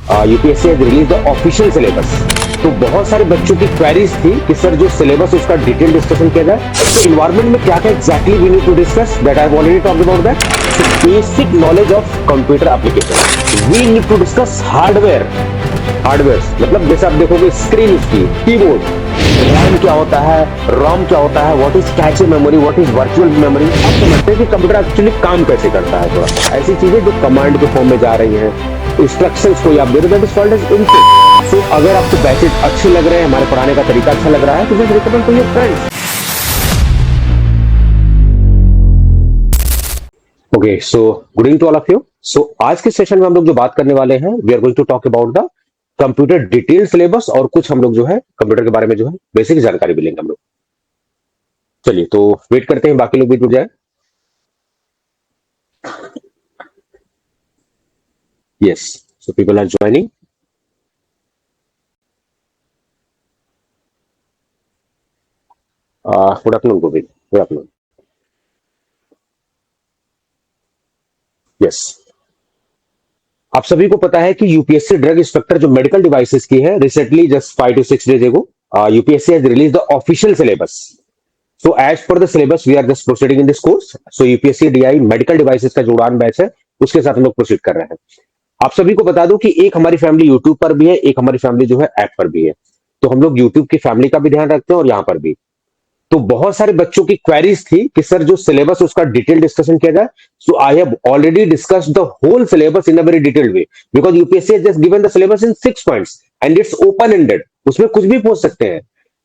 UPSC has release the official syllabus. तो बहुत सारे बच्चों की क्वेरीज थी कि सर जो सिलेबस उसका डिटेल डिस्कशन किया जाए। तो इन्वायरमेंट में क्या क्या exactly we need to discuss, that I have already talked about that. So basic knowledge of computer application, we need to discuss hardware. Hardware मतलब जैसे आप देखोगे स्क्रीन उसकी, कीबोर्ड, रैम क्या होता है, रोम क्या होता है, what is cache memory, what is virtual memory. आप समझते हैं कि कंप्यूटर एक्चुअली काम कैसे करता है। थोड़ा ऐसी चीजें जो कमांड के फॉर्म में जा रही हैं, इंस्ट्रक्शंस को आप दे रहे, that is called as input. So अगर आपको बैचेज अच्छे लग रहे हैं, हमारे पढ़ाने का तरीका अच्छा लग रहा है, तो just recommend to your friends. Okay, so good evening to all of you. So आज के सेशन में हम लोग जो बात करने वाले हैं, we are going to talk about the computer detail syllabus, और कुछ हम लोग जो है कंप्यूटर के बारे में जो है बेसिक जानकारी भी लेंगे हम लोग। चलिए, तो वेट करते हैं बाकी लोग भी जुड़ जाए। Yes, so people are joining. Good afternoon Govind, good afternoon. Yes, आप सभी को पता है कि यूपीएससी ड्रग इंस्पेक्टर जो मेडिकल डिवाइसेस की है, recently just 5 to 6 days ago UPSC has release the official syllabus. So as per the syllabus we are just proceeding in this course. So UPSC DI medical devices का जो उड़ान batch है, उसके साथ हम लोग प्रोसीड कर रहे हैं। आप सभी को बता दूं कि एक हमारी फैमिली यूट्यूब पर भी है, एक हमारी फैमिली जो है ऐप पर भी है। तो हम लोग यूट्यूब की फैमिली का भी ध्यान रखते हैं और यहाँ पर भी। तो बहुत सारे बच्चों की क्वेरीज थी कि सर जो सिलेबस उसका डिटेल डिस्कशन किया जाए। So I have already discussed the whole syllabus in a very detailed way, because UPSC has just given the syllabus in 6 points and it's open ended, उसमें कुछ भी पूछ सकते हैं।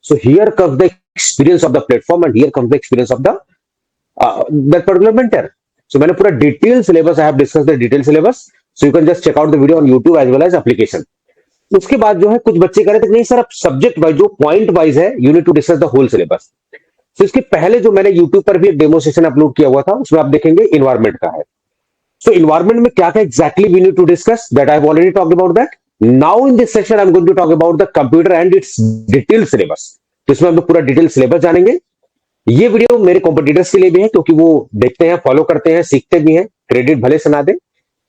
So here comes the experience of the platform and here comes the experience of the that particular mentor. So मैंने पूरा detail syllabus, I have discussed the detail syllabus, so you can just check out the video on YouTube as well as application. उसके बाद जो है कुछ बच्चे कह रहे थे नहीं सर, अब सब्जेक्ट वाइज जो पॉइंट वाइज है, you need to discuss the whole syllabus. तो इसके पहले जो मैंने YouTube पर भी एक डेमो सेशन अपलोड किया हुआ था, उसमें आप देखेंगे इन्वायरमेंट का है। सो इन्वायरमेंट में क्या क्या exactly we need to discuss, that I have already talked about that. Now in this session I am going to talk about the computer and its detail syllabus. तो इसमें हम लोग पूरा डिटेल सिलेबस जानेंगे। ये वीडियो मेरे competitors के लिए भी है, क्योंकि वो देखते हैं, फॉलो करते हैं, सीखते भी हैं, क्रेडिट भले से ना दे,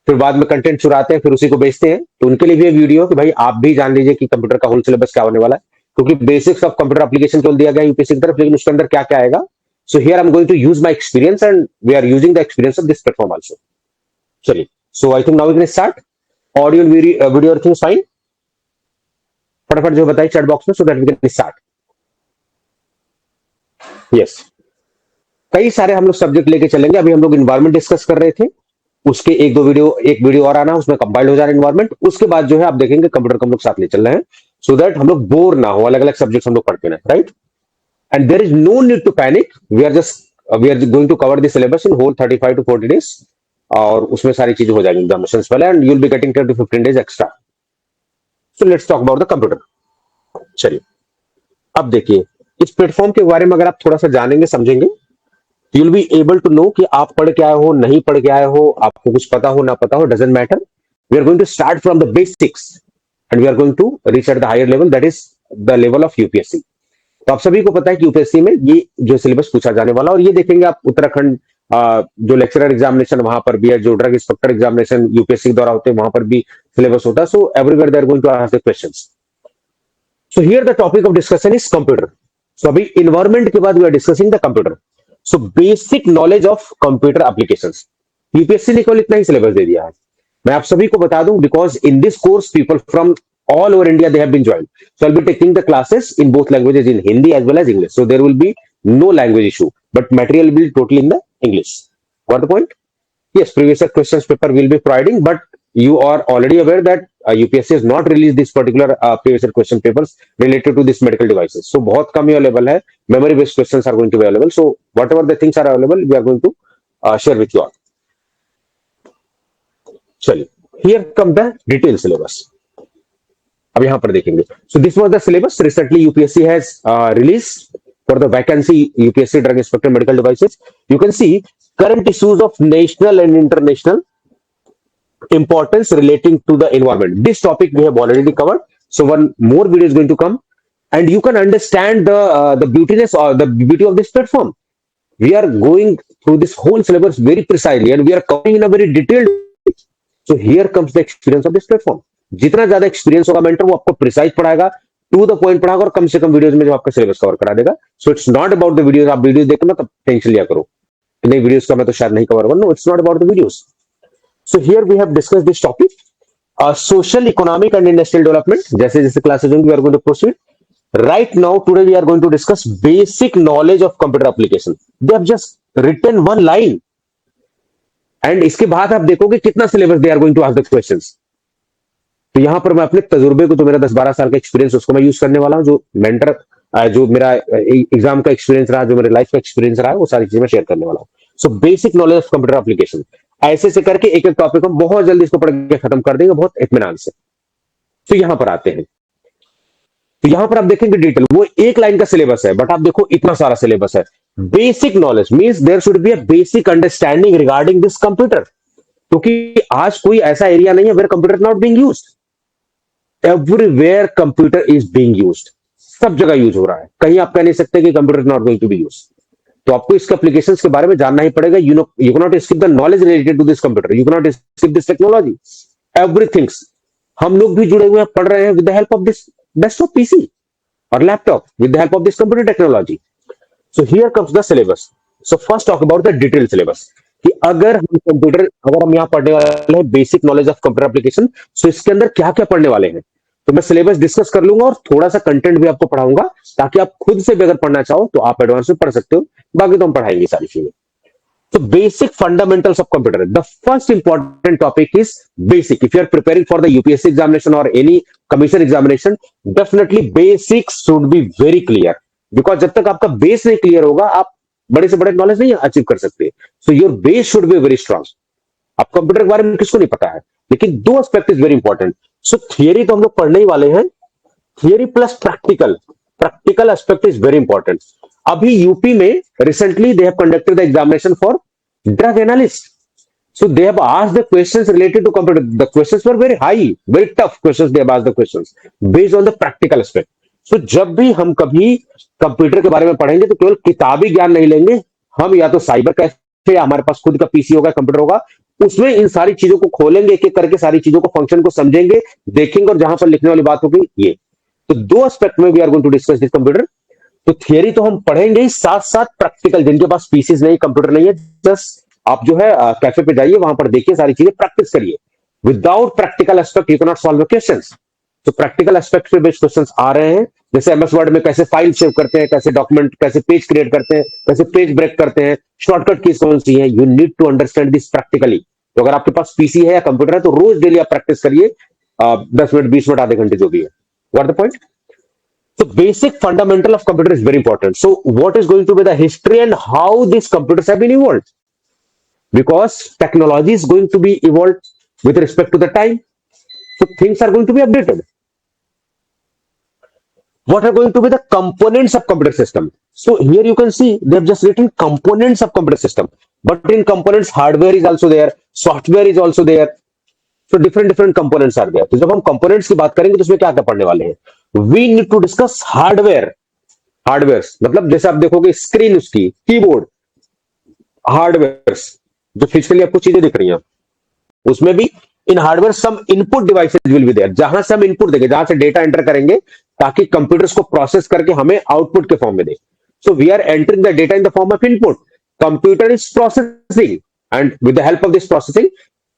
फिर बाद में कंटेंट चुराते हैं, फिर उसी को बेचते हैं। तो उनके लिए भी ये वीडियो कि भाई आप भी जान लीजिए कि कंप्यूटर का होल सिलेबस क्या होने वाला है, क्योंकि बेसिक्स ऑफ कंप्यूटर एप्लीकेशन केवल दिया गया यूपीएससी की तरफ, लेकिन उसके अंदर क्या क्या आएगा। So here I am going to use my experience and we are using the experience of this platform also. चलिए, so I think now we can start. Audio video everything is fine. फटाफट जो बताइए chat box में, so that we can start. Yes, कई सारे हम लोग subject लेके चलेंगे। अभी हम लोग इन्वायरमेंट डिस्कस कर रहे थे, उसके एक वीडियो और आना, उसमें कंपाइल्ड हो जा रहा है इन्वायरमेंट। उसके बाद जो है आप देखेंगे कंप्यूटर को हम लोग साथ ले चल रहे हैं, सो दैट हम लोग बोर ना हो, अलग अलग सब्जेक्ट हम लोग पढ़ते हैं, right. And there is no need to panic, we are going to cover the syllabus in whole 35 to 40 days, और उसमें सारी चीजें हो जाएंगी एग्जामिनेशंस पहले, and you will be getting 10 to 15 days extra. So let's talk about the computer. चलिए, अब देखिए इस प्लेटफॉर्म के बारे में अगर आप थोड़ा सा जानेंगे, समझेंगे, you will be able to know कि आप पढ़ के आए हो, नहीं पढ़ के आए हो, आपको कुछ पता हो ना पता हो, doesn't matter. We are going to start from the basics and we are going to reach at the higher level, that is the level of UPSC. तो आप सभी को पता है कि यूपीएससी में ये जो सिलेबस पूछा जाने वाला, और ये देखेंगे आप उत्तराखंड जो लेक्चरर एग्जामिनेशन वहां पर भी है, जो ड्रग इंस्पेक्टर एग्जामिनेशन यूपीएससी द्वारा होते हैं वहां पर भी सिलेबस होता है। So everywhere they are going to ask the questions. So here the topic of discussion is computer. So अभी इन्वायरमेंट के बाद we are discussing the computer. So basic knowledge of computer applications, UPSC ने केवल इतना ही syllabus दे दिया है। मैं आप सभी को बता दूं, because in this course people from all over India they have been joined. So I'll be taking the classes in both languages, in Hindi as well as English. So there will be no language issue, but material will be totally in the English. Got the point? Yes, previous year questions paper will be providing, but you are already aware that UPSC has not released this particular previous year question papers related to this medical devices. So बहुत कम ही available है. Memory based questions are going to be available. So whatever the things are available, we are going to share with you all. चलिए, here come the detailed syllabus. अब यहां पर देखेंगे। सो this was the syllabus recently UPSC has release for the vacancy UPSC drug inspector medical devices. You can C current issues of national and international importance relating to the environment. This topic we have already covered. So one more video is going to come, and you can understand the beautiness or the beauty of this platform. We are going through this whole syllabus very precisely, and we are covering in a very detailed way. So here comes the experience of this platform. जितना ज्यादा experience होगा mentor, वो आपको precise पढ़ाएगा, to the point पढ़ाएगा, और कम से कम videos में जो आपका सिलेबस कवर करा देगा. सो it's not about the videos. आप वीडियो देखो ना तब टेंशन लिया करो कि नहीं वीडियोस का मैं तो शायद नहीं कवर होगा. No, it's not about the videos. So here we have discuss this topic, social, economic and industrial development. जैसे जैसे क्लासेस होंगी we are going to proceed. Right now, today we are going to discuss basic knowledge of computer application. They have just written one line, and इसके बाद आप देखोगे कितना syllabus they are going to ask the questions. तो यहां पर मैं अपने तजुर्बे को, जो मेरा 10-12 साल का एक्सपीरियंस, उसको मैं यूज करने वाला हूं. जो मेंटर, जो मेरा एग्जाम का एक्सपीरियंस रहा, जो मेरे लाइफ का एक्सपीरियंस रहा, वो सारी चीजें मैं शेयर करने वाला हूं. सो basic knowledge of computer application, ऐसे से करके एक एक टॉपिक हम बहुत जल्दी इसको पढ़ के खत्म कर देंगे, बहुत इत्मीनान से. तो यहां पर आते हैं. तो यहां पर आप देखेंगे डिटेल, वो एक लाइन का सिलेबस है, बट आप देखो इतना सारा सिलेबस है. Basic knowledge means there should be a basic understanding regarding this computer. क्योंकि आज कोई ऐसा एरिया नहीं है where computer not being used. Everywhere computer is being used. सब जगह यूज हो रहा है. कहीं आप कह नहीं सकते कि computer not going to be used. तो आपको इसके एप्लीकेशंस के बारे में जानना ही पड़ेगा. You know, you can not skip the knowledge related to this computer. You can not skip this technology. Everythings. हम लोग भी जुड़े हुए हैं, पढ़ रहे हैं with the help of this desktop PC or laptop, with the help of this computer technology. So here comes the syllabus. So first talk about the detailed syllabus. कि अगर हम यहाँ पढ़ने वाले हैं basic knowledge of computer application, तो इसके अंदर क्या क्या पढ़ने वाले हैं, तो मैं सिलेबस डिस्कस कर लूंगा और थोड़ा सा कंटेंट भी आपको पढ़ाऊंगा, ताकि आप खुद से भी अगर पढ़ना चाहो तो आप एडवांस में पढ़ सकते हो. बाकी तो हम पढ़ाएंगे सारी चीजें. So basic fundamentals of computer. The first important topic is basic. If you are preparing for the UPSC examination or any commission examination, definitely basics should be very clear. Because जब तक आपका बेस नहीं clear होगा, आप बड़े से बड़े knowledge नहीं अचीव कर सकते. So your base should be very strong. आप कंप्यूटर के बारे में किसको नहीं पता है, लेकिन दो aspect is very important. So theory तो हम लोग पढ़ने ही वाले हैं. Theory plus practical. Practical aspect is very important. अभी यूपी में recently they have conducted the examination for drug analyst. So they have asked the questions related to computer. The questions were very high, very tough questions. They have asked the questions based on the practical aspect. So जब भी हम कभी computer के बारे में पढ़ेंगे तो केवल किताबी ज्ञान नहीं लेंगे. हम या तो साइबर कैफे, हमारे पास खुद का पीसी होगा, कंप्यूटर होगा, उसमें इन सारी चीजों को खोलेंगे, एक एक करके सारी चीजों को, फंक्शन को समझेंगे, देखेंगे, और जहां पर लिखने वाली बात होगी ये. तो दो एस्पेक्ट में we are going to discuss this computer. तो थियरी तो हम पढ़ेंगे ही, साथ साथ प्रैक्टिकल. जिनके पास पीसीज नहीं, कंप्यूटर नहीं है, जस्ट आप जो है कैफे पे जाइए, वहां पर देखिए, सारी चीजें प्रैक्टिस करिए. Without practical aspect you can not solve the questions. तो प्रैक्टिकल एस्पेक्ट पे बेस्ड क्वेश्चंस आ रहे हैं. जैसे एमएस वर्ड में कैसे फाइल सेव करते हैं, कैसे डॉक्यूमेंट, कैसे पेज क्रिएट करते हैं, कैसे पेज ब्रेक करते हैं, शॉर्टकट कीज कौन सी है. You need to understand this practically. तो अगर आपके पास पीसी है या कंप्यूटर है तो रोज डेली आप प्रैक्टिस करिए, 10 मिनट, 20 मिनट, आधे घंटे, जो भी है. What the point? So basic fundamental of computer is very important. So what is going to be the history and how these computers have been evolved? Because technology is going to be evolved with respect to the time. So things are going to be updated. What are going to be the components of computer system? So here you can see they have just written components of computer system. But in components, hardware is also there, software is also there. So different components are there. तो जब हम components की बात करेंगे तो उसमें क्या क्या पढ़ने वाले हैं? We need to discuss hardware. Hardware मतलब जैसे आप देखोगे स्क्रीन, उसकी कीबोर्ड, हार्डवेयर जो फिजिकली आपको चीजें दिख रही हैं, उसमें भी in hardware some input devices will be there. जहां से हम इनपुट देंगे, जहां से डेटा एंटर करेंगे, ताकि कंप्यूटर्स को प्रोसेस करके हमें आउटपुट के फॉर्म में दे. So we are entering the data in the form of input. Computer is processing, and with the help of this processing,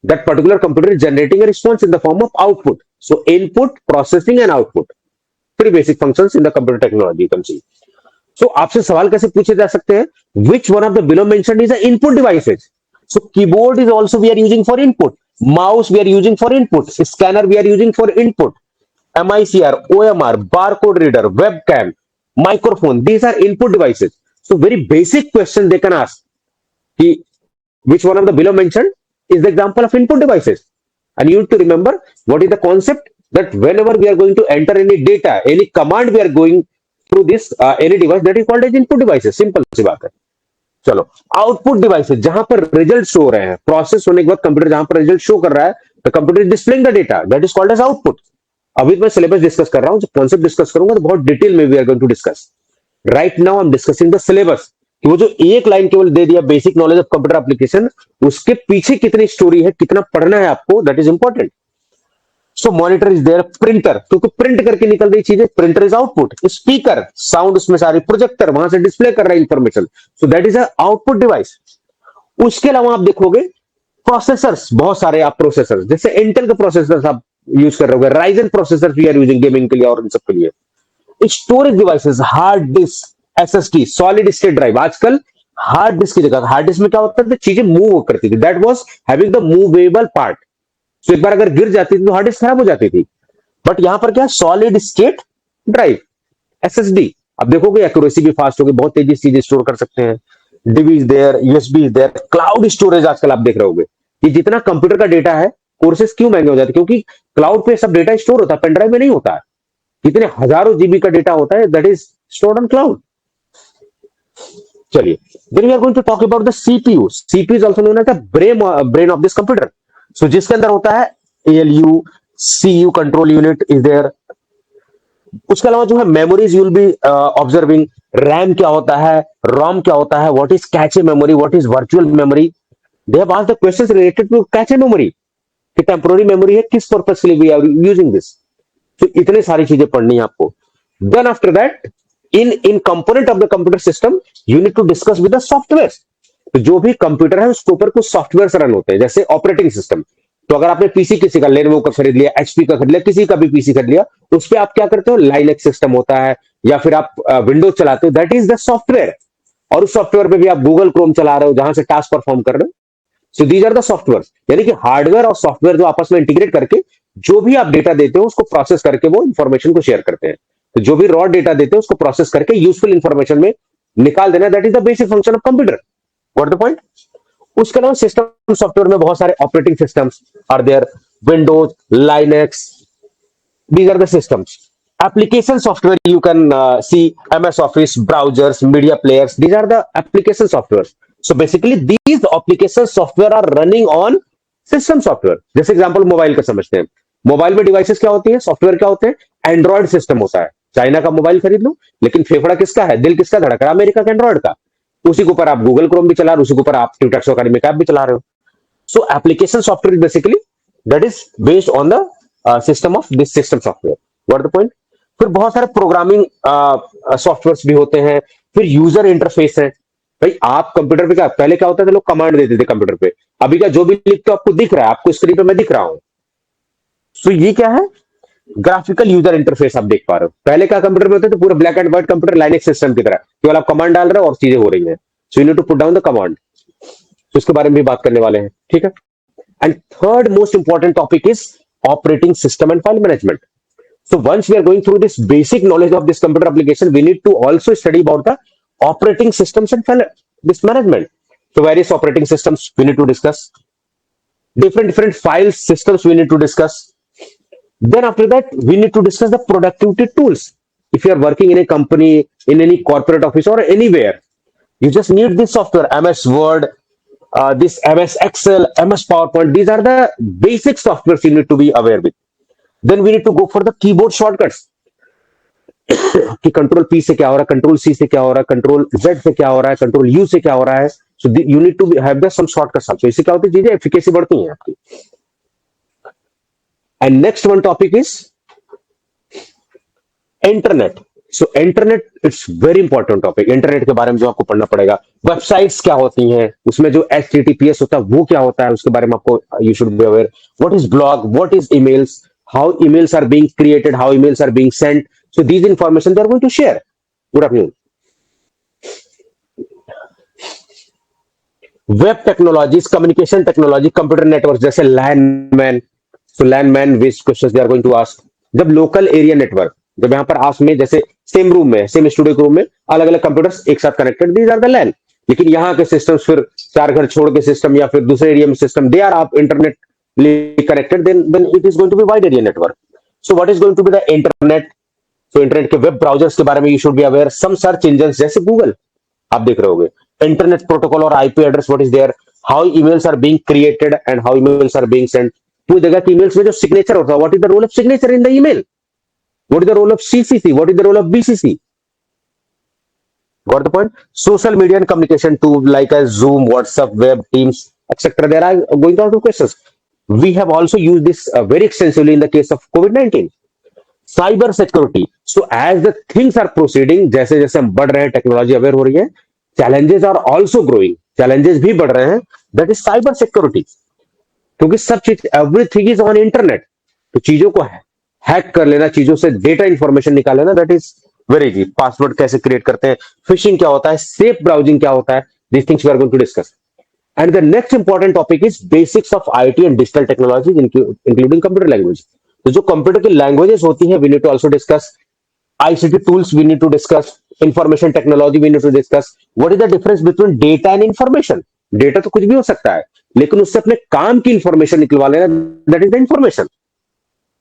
that particular computer is generating a response in the form of output. So input, processing and output, three basic functions in the computer technology you can see. So आपसे सवाल कैसे पूछे जा सकते हैं? Which one of the below mentioned is the input devices? So keyboard is also we are using for input, mouse we are using for input, scanner we are using for input, MICR, OMR, barcode reader, webcam, microphone, these are input devices. So very basic question they can ask, which one of the below mentioned is the example of input devices. And you need to remember what is the concept, that whenever we are going to enter any data, any command we are going through this any device, that is called as input devices. Simple सी बात है. चलो output devices, जहां पर result show हो रहे हैं, process होने के बाद कंप्यूटर जहां पर रिजल्ट शो कर रहा है, the computer is displaying the data, that is called as output. अभी मैं सिलेबस डिस्कस कर रहा हूं, जब कॉन्सेप्ट डिस्कस करूंगा तो बहुत डिटेल में we are going to discuss. Right now I am discussing the syllabus. कि वो जो एक लाइन केवल दे दिया, basic knowledge of computer application, उसके पीछे कितनी स्टोरी है, कितना पढ़ना है आपको, that is important. So monitor is there, printer क्योंकि प्रिंट करके निकल रही चीजें, printer is output, speaker sound उसमें सारी, प्रोजेक्टर वहां से डिस्प्ले कर रहा है information, so that is a output device. उसके अलावा आप देखोगे प्रोसेसर्स, बहुत सारे आप प्रोसेसर्स, जैसे इंटेल के प्रोसेसर्स आप यूज कर रहे हो, Ryzen processor we are using gaming के लिए और इन सब के लिए। Storage devices, hard disk, SSD, solid state drive, आजकल हार्ड डिस्क की जगह, हार्ड डिस्क में क्या होता था, चीजें मूव करती थी, that was having the movable part. तो एक बार अगर गिर जाती थी तो हार्ड डिस्क खराब हो जाती थी, बट यहां पर क्या, सॉलिड स्टेट ड्राइव, एसएसडी। अब देखोगे एक्यूरेसी भी फास्ट होगी, बहुत तेजी से चीजें स्टोर कर सकते हैं। DVD is there, USB is there, cloud storage आजकल आप देख रहे होगे, ये जितना कंप्यूटर का डेटा है, कोर्सेज क्यों महंगे हो जाते हैं, क्योंकि क्लाउड पे सब डेटा स्टोर होता है, पेन ड्राइव में नहीं होता है। जितने हजारों जीबी का डेटा होता है, that is stored on cloud. चलिए, then we are going to talk about the CPU. CPU is also known as the brain of this computer. So जिसके अंदर होता है ALU, CU control unit is there. उसके अलावा जो है memories you will be observing, RAM क्या होता है, रोम क्या होता है, what is cache memory, what is virtual memory. They have asked the questions related to cache memory, कि टेम्पोररी मेमोरी है, किस पर्पस के लिए वी आर यूजिंग दिस। तो इतने सारी चीजें पढ़नी है आपको। Then after that, in component of the computer system you need to discuss with the software. तो जो भी कंप्यूटर है उसके ऊपर कुछ सॉफ्टवेयर रन होते हैं, जैसे ऑपरेटिंग सिस्टम। तो अगर आपने पीसी किसी का, लेनोवो का खरीद लिया, एचपी का खरीद लिया, किसी का भी पीसी खरीद लिया, तो उस पर आप क्या करते हो, लाइनेक्स सिस्टम होता है, या फिर आप विंडोज चलाते हो, दैट इज द सॉफ्टवेयर। और उस सॉफ्टवेयर पे भी आप गूगल क्रोम चला रहे हो, जहां से टास्क परफॉर्म कर रहे हो। So these are the software, यानी कि हार्डवेयर और सॉफ्टवेयर जो आपस में इंटीग्रेट करके जो भी आप डेटा देते हो उसको प्रोसेस करके वो इंफॉर्मेशन को शेयर करते हैं। तो जो भी रॉ डेटा देते हो उसको प्रोसेस करके यूजफुल इंफॉर्मेशन में निकाल देना, that is the basic function of computer. What the point. उसके अलावा सिस्टम सॉफ्टवेयर में बहुत सारे operating systems are there, Windows, Linux, these are the systems. Application software you can see MS Office, browsers, media players, these are the application software. So basically these application software are running on system software. जैसे example mobile का समझते हैं, mobile में devices क्या होती है, software क्या होते हैं, एंड्रॉइड सिस्टम होता है। चाइना का मोबाइल खरीद लो, लेकिन फेफड़ा किसका है, दिल किसका धड़क रहा है, अमेरिका का एंड्रॉइड का। उसी के ऊपर आप गूगल क्रोम भी चला रहे हो, उसी के ऊपर आप ट्यूटेक्स अकेडमिक ऐप भी चला रहे हो। सो application software basically that is based on the system of this system software. What the point. फिर बहुत सारे प्रोग्रामिंग सॉफ्टवेयर्स भी होते हैं। फिर यूजर इंटरफेस है। भाई आप कंप्यूटर पे क्या, पहले क्या होता था, लोग कमांड देते थे कंप्यूटर पे, अभी क्या जो भी लिखते हो आपको दिख रहा है, आपको स्क्रीन पे मैं दिख रहा हूं। सो ये क्या है, ग्राफिकल यूजर इंटरफेस आप देख पा रहे हो। पहले क्या कंप्यूटर में होते थे, पूरा black and white computer, Linux system की तरह, केवल आप कमांड डाल रहे हो और चीजें हो रही हैं। So you need to put down the command. तो इसके बारे में भी बात करने वाले हैं, ठीक है। And third most important topic is operating system and file management. So once we are going through this basic knowledge of this computer application, we need to also study about the operating systems and this management. So various operating systems we need to discuss. Different file systems we need to discuss. Then after that, we need to discuss the productivity tools. If you are working in a company, in any corporate office or anywhere, you just need this software, MS Word, this MS Excel, MS PowerPoint. These are the basic softwares you need to be aware with. Then we need to go for the keyboard shortcuts. कि control P से क्या हो रहा है, control C से क्या हो रहा है, कंट्रोल जेड से क्या हो रहा है, कंट्रोल यू से क्या हो रहा है. So you need to have the some shortcuts also. इससे क्या होती है, चीजें एफिकेसी बढ़ती हैं आपकी. And next one topic is internet. So internet it's very important topic. Internet के बारे में जो आपको पढ़ना पड़ेगा, वेबसाइट्स क्या होती हैं, उसमें जो HTTPS होता है वो क्या होता है, उसके बारे में आपको you should be aware. What is blog, what is emails, how emails are being created, how emails are being sent. So these information they are going to share. Good afternoon. Web technologies, communication technology, computer networks जैसे LAN man. So LAN man which questions they are going to ask. जब local area network, जब यहाँ पर आपस में जैसे same room में, same studio room में अलग अलग कंप्यूटर्स एक साथ connected, these are the LAN. लेकिन यहाँ के सिस्टम्स फिर 4 घर छोड़ के सिस्टम या फिर दूसरे एरिया में सिस्टम, दे आर आप internet connected, then it is going to be wide area network. So what is going to be the internet? So internet के वेब ब्राउजर्स के बारे में you should be aware. Some search engines जैसे Google आप देख रहे होगे. Internet protocol और IP address, what is there, how emails are being created and how emails are being sent. पूरी जगह की emails में जो सिग्नेचर होता है, what is the role of signature in the email, what is the role of CCC, what is the role of BCC. Got the point? Social media and communication tool like as Zoom, WhatsApp, Web, Teams, etc. There are going to have questions. We have also used this very extensively in the case of COVID-19. Cyber security, so as the things are proceeding, जैसे जैसे हम बढ़ रहे हैं, technology aware हो रही है, challenges are also growing, challenges भी बढ़ रहे हैं, दैट इज साइबर सिक्योरिटी। क्योंकि सब चीज, एवरीथिंग इज ऑन इंटरनेट, तो चीजों को हैक कर लेना, चीजों से डेटा इंफॉर्मेशन निकाल लेना, that is very easy. Password कैसे क्रिएट करते हैं, फिशिंग क्या होता है, सेफ ब्राउजिंग क्या होता है, these things we are going to discuss. And the next important topic is basics of IT and digital technologies, including computer language. तो जो कंप्यूटर की लैंग्वेजेस होती हैं, we need to also discuss ICT tools, we need to discuss information technology, we need to discuss what is the difference between data and information. Data तो कुछ भी हो सकता है, लेकिन उससे अपने काम की इंफॉर्मेशन निकलवा लेना, that is the information.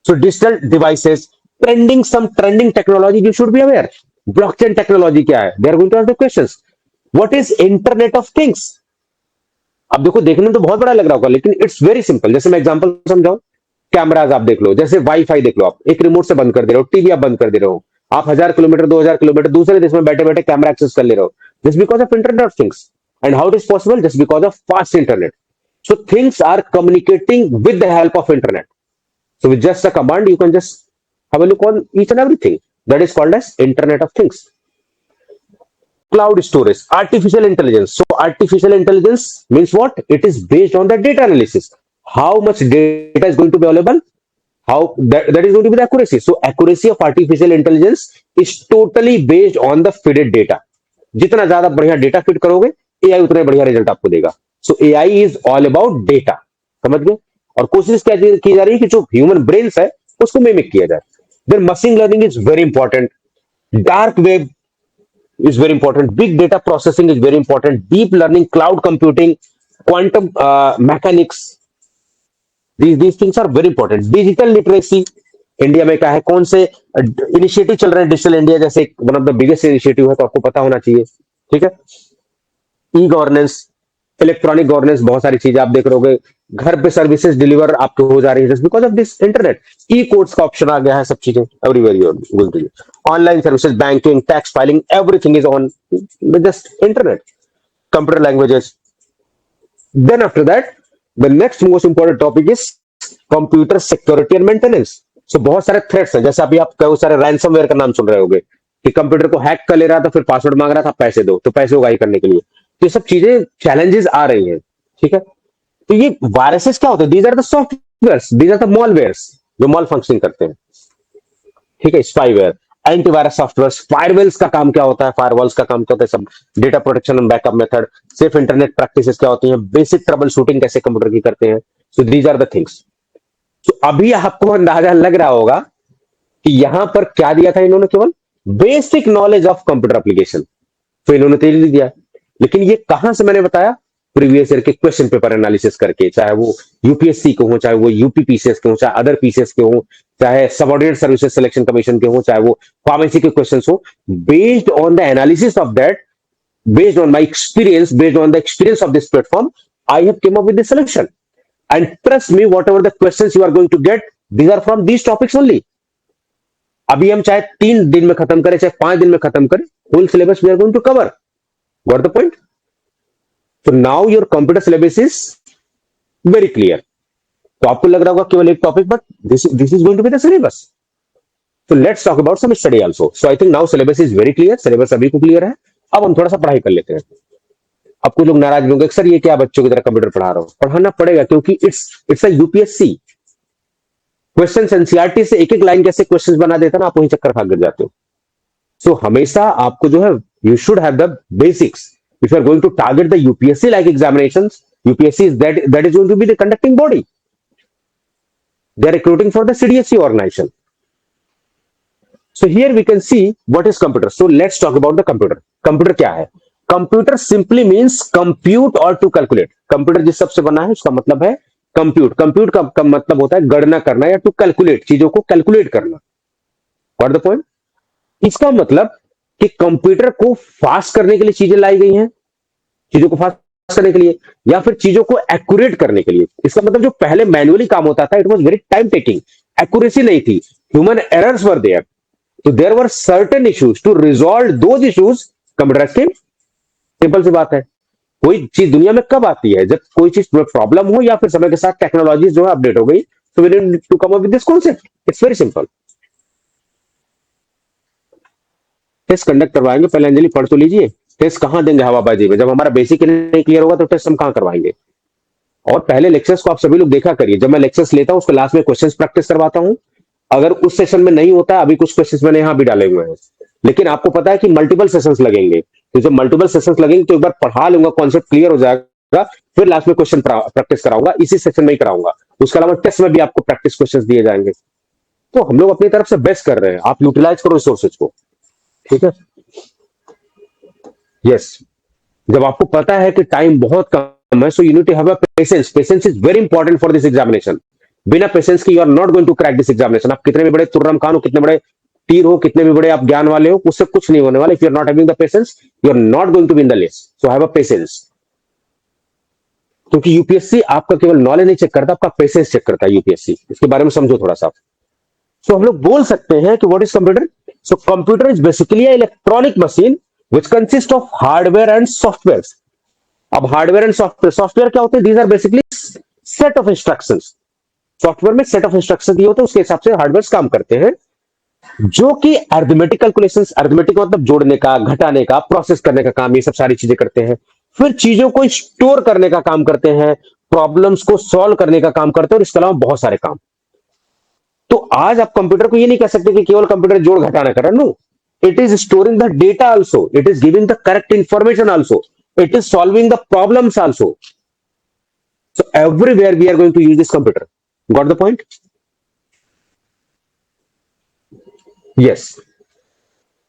So digital devices, trending, some trending technology you should be aware. Blockchain technology क्या है, they are going to ask the questions. What is internet of things? अब देखो, देखने में तो बहुत बड़ा लग रहा होगा, लेकिन इट्स वेरी सिंपल। जैसे मैं एग्जांपल समझाऊं, कैमराज आप देख लो, जैसे वाईफाई देख लो, आप एक रिमोट से बंद कर दे रहे हो, टीवी आप बंद कर दे रहे हो, आप 1000 किलोमीटर 2000 किलोमीटर दूसरे देश में बैठे बैठे कैमरा एक्सेस कर ले रहे हो, just because of internet of things. And how it is possible? Just because of fast internet. So things are communicating with the help of internet. So with just a command, you can just have a look on each and everything. That is called as Internet of Things. Cloud storage, artificial intelligence. So artificial intelligence means what? It is based on the data analysis. How much data is going to be available? How that is going to be the accuracy. So accuracy of artificial intelligence is totally based on the fed data. जितना ज्यादा बढ़िया data fit करोगे, AI उतना बढ़िया result आपको देगा। सो AI is all about data, समझ गए? और कोशिश क्या की जा रही है कि जो ह्यूमन ब्रेन्स है उसको मिमिक किया जाए। Then machine learning is very important, dark web is very important, big data processing is very important, deep learning, cloud computing, quantum mechanics, these things are very important. Digital literacy, India में क्या है, कौन से initiative चल रहे हैं? Digital India जैसे one of the biggest initiative है, तो आपको पता होना चाहिए, ठीक है। ई गवर्नेंस, इलेक्ट्रॉनिक गवर्नेंस, बहुत सारी चीजें आप देख रहे होगे, घर पे सर्विसेज डिलीवर आपको हो जा रही है just because of this internet. E codes का ऑप्शन आ गया है, सब चीजें everywhere, online services, banking, tax filing, everything is on just internet. Computer languages. Then after that the next most important topic is computer security and maintenance. So बहुत सारे threats हैं, जैसे अभी आप बहुत सारे रैंसमवेयर का नाम सुन रहे होगे कि कंप्यूटर को हैक कर ले रहा था, फिर पासवर्ड मांग रहा था, पैसे दो, तो पैसे उगाही करने के लिए। तो ये सब चीजें, चैलेंजेस आ रही हैं, ठीक है। तो ये वायरसेस क्या होते हैं? These are the softwares, these are the malwares जो मॉल फंक्शनिंग करते हैं, ठीक है। Spyware, antivirus software. फायरवॉल्स का काम क्या होता है? फायरवॉल्स का काम क्या होता है? सब data protection and backup method. Safe internet practices क्या होती हैं? बेसिक ट्रबल शूटिंग कैसे कंप्यूटर की करते हैं। So these are the things. तो अभी आपको अंदाजा लग रहा होगा कि यहां पर क्या दिया था इन्होंने? केवल basic knowledge of computer application, तो इन्होंने तो ये दिया। लेकिन ये कहां से मैंने बताया? प्रीवियस ईयर के क्वेश्चन पेपर एनालिसिस करके, चाहे वो यूपीएससी के हो, चाहे वो यूपी पीसीएस के हो, चाहे अदर पीसीएस के हो, चाहे सबऑर्डिनेट सर्विसेज सिलेक्शन कमीशन के हो, चाहे वो फार्मेसी के क्वेश्चंस हो। Based on the analysis of that, based on my experience, based on the experience of this platform, I have came up with the solution. And trust me, whatever the questions you are going to get, these are from these topics only. अभी हम चाहे 3 दिन में खत्म करें, चाहे 5 दिन में खत्म करें, full syllabus we are going to cover. Got the point? So now your computer syllabus is very clear. तो आपको लग रहा होगा केवल एक topic, but this is going to be the syllabus. So let's talk about some study also. So I think now syllabus is very clear. Syllabus अभी को clear है। अब हम थोड़ा सा पढ़ाई कर लेते हैं। अब कुछ लोग नाराज होंगे, सर ये क्या बच्चों की तरह कंप्यूटर पढ़ा रहा हूं? पढ़ाना पड़ेगा, क्योंकि it's a UPSC. Question NCERT से एक एक लाइन कैसे क्वेश्चंस बना देता ना, आप वहीं चक्कर खा गिर जाते हो। सो हमेशा आपको जो है, you should have the basics if you are going to target the UPSC like examinations. UPSC is that is going to be the conducting body. They are recruiting for the CDSE organization. So here we can see what is computer. So let's talk about the computer. Computer क्या है? Computer simply means compute or to calculate. Computer जिस सबसे बना है उसका मतलब है compute. Compute का मतलब होता है गणना करना या to calculate, चीजों को कैलकुलेट करना। What the point? इसका मतलब कि कंप्यूटर को फास्ट करने के लिए चीजें लाई गई हैं, चीजों को फास्ट करने के लिए, या फिर चीजों को एक्यूरेट करने के लिए। इसका मतलब जो पहले मैन्युअली काम होता था, it was very time taking, accuracy नहीं थी, human errors were there. So there were certain issues to resolve those issues. Computer skill, simple सी बात है। कोई चीज दुनिया में कब आती है? जब कोई चीज प्रॉब्लम हो या फिर समय के साथ टेक्नोलॉजी जो है अपडेट हो गई। So we need to come up with this concept. It's very simple. Test conduct करवाएंगे, पहले अंजलि पढ़ तो लीजिए। टेस्ट कहां देंगे? हवाबाजी में। जब हमारा बेसिक नहीं क्लियर होगा तो टेस्ट हम कहां करवाएंगे? और पहले लेक्चर्स को आप सभी लोग देखा करिए। जब मैं लेक्चर्स लेता हूं उसके लास्ट में क्वेश्चंस प्रैक्टिस करवाता हूं। अगर उस सेशन में नहीं होता, अभी कुछ क्वेश्चंस मैंने यहां भी डाले हुए हैं, लेकिन आपको पता है कि मल्टीपल सेशंस लगेंगे। तो जब मल्टीपल सेशंस लगेंगे तो एक बार पढ़ा लूंगा, कॉन्सेप्ट क्लियर हो जाएगा, फिर लास्ट में क्वेश्चन प्रैक्टिस कराऊंगा। इसी सेशन में ही कराऊंगा। उसके अलावा टेस्ट में भी आपको प्रैक्टिस क्वेश्चन दिए जाएंगे। तो हम लोग अपनी तरफ से बेस्ट कर रहे हैं, आप यूटिलाइज करो रिसोर्सेज को। ठीक है। यस। जब आपको पता है कि टाइम बहुत कम है, so you need to have a patience. Patience is very important for this examination. बिना पेशेंस की you are not going to crack this examination. आप कितने भी बड़े तुर्रम खान हो, कितने बड़े तीर हो, कितने भी बड़े आप ज्ञान वाले हो, उससे कुछ नहीं होने वाला। If you are not having the patience, you are not going to win the race. So have a patience. क्योंकि यूपीएससी आपका केवल नॉलेज नहीं चेक करता, आपका पेशेंस चेक करता है यूपीएससी। इसके बारे में समझो थोड़ा सा। सो हम लोग बोल सकते हैं कि what is computer? So computer is basically electronic machine which consist of hardware and software. अब हार्डवेयर एंड सॉफ्टवेयर, सॉफ्टवेयर क्या होते हैं? These are basically set of instructions. Software में सेट ऑफ इंस्ट्रक्शन दिए होते हैं, उसके हिसाब से हार्डवेयर काम करते हैं, जो कि अरिथमेटिक कैलकुलेशंस, अरिथमेटिक मतलब जोड़ने का, घटाने का, प्रोसेस करने का काम, ये सब सारी चीजें करते हैं। फिर चीजों को स्टोर करने का काम करते हैं, प्रॉब्लम्स को सॉल्व करने का काम करते हैं, और इसके अलावा बहुत सारे काम। तो आज आप कंप्यूटर को ये नहीं कह सकते कि केवल कंप्यूटर जोड़ घटाना कर रहा है। No, it is storing the data also, it is giving the correct information also, it is solving the problems also. So everywhere we are going to use this computer. Got the point? Yes.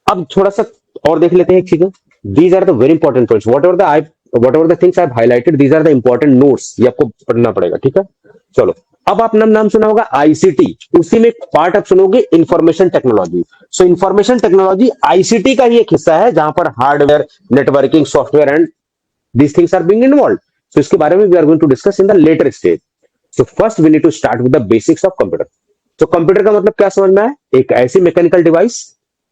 अब थोड़ा सा और देख लेते हैं एक चीज। These are the very important points. Whatever the things I've highlighted, these are the important notes. ये आपको पढ़ना पड़ेगा। ठीक है, चलो। अब आपने नाम सुना होगा आईसीटी, उसी में एक पार्ट आप सुनोगे इंफॉर्मेशन टेक्नोलॉजी। सो इंफॉर्मेशन टेक्नोलॉजी आईसीटी का ही एक हिस्सा है, जहां पर hardware, networking, software and these things are being involved. So इसके बारे में we are going to discuss in the later stage. So first we need to start with the basics of computer. So computer का मतलब क्या समझ में आया? एक ऐसी मैकेनिकल डिवाइस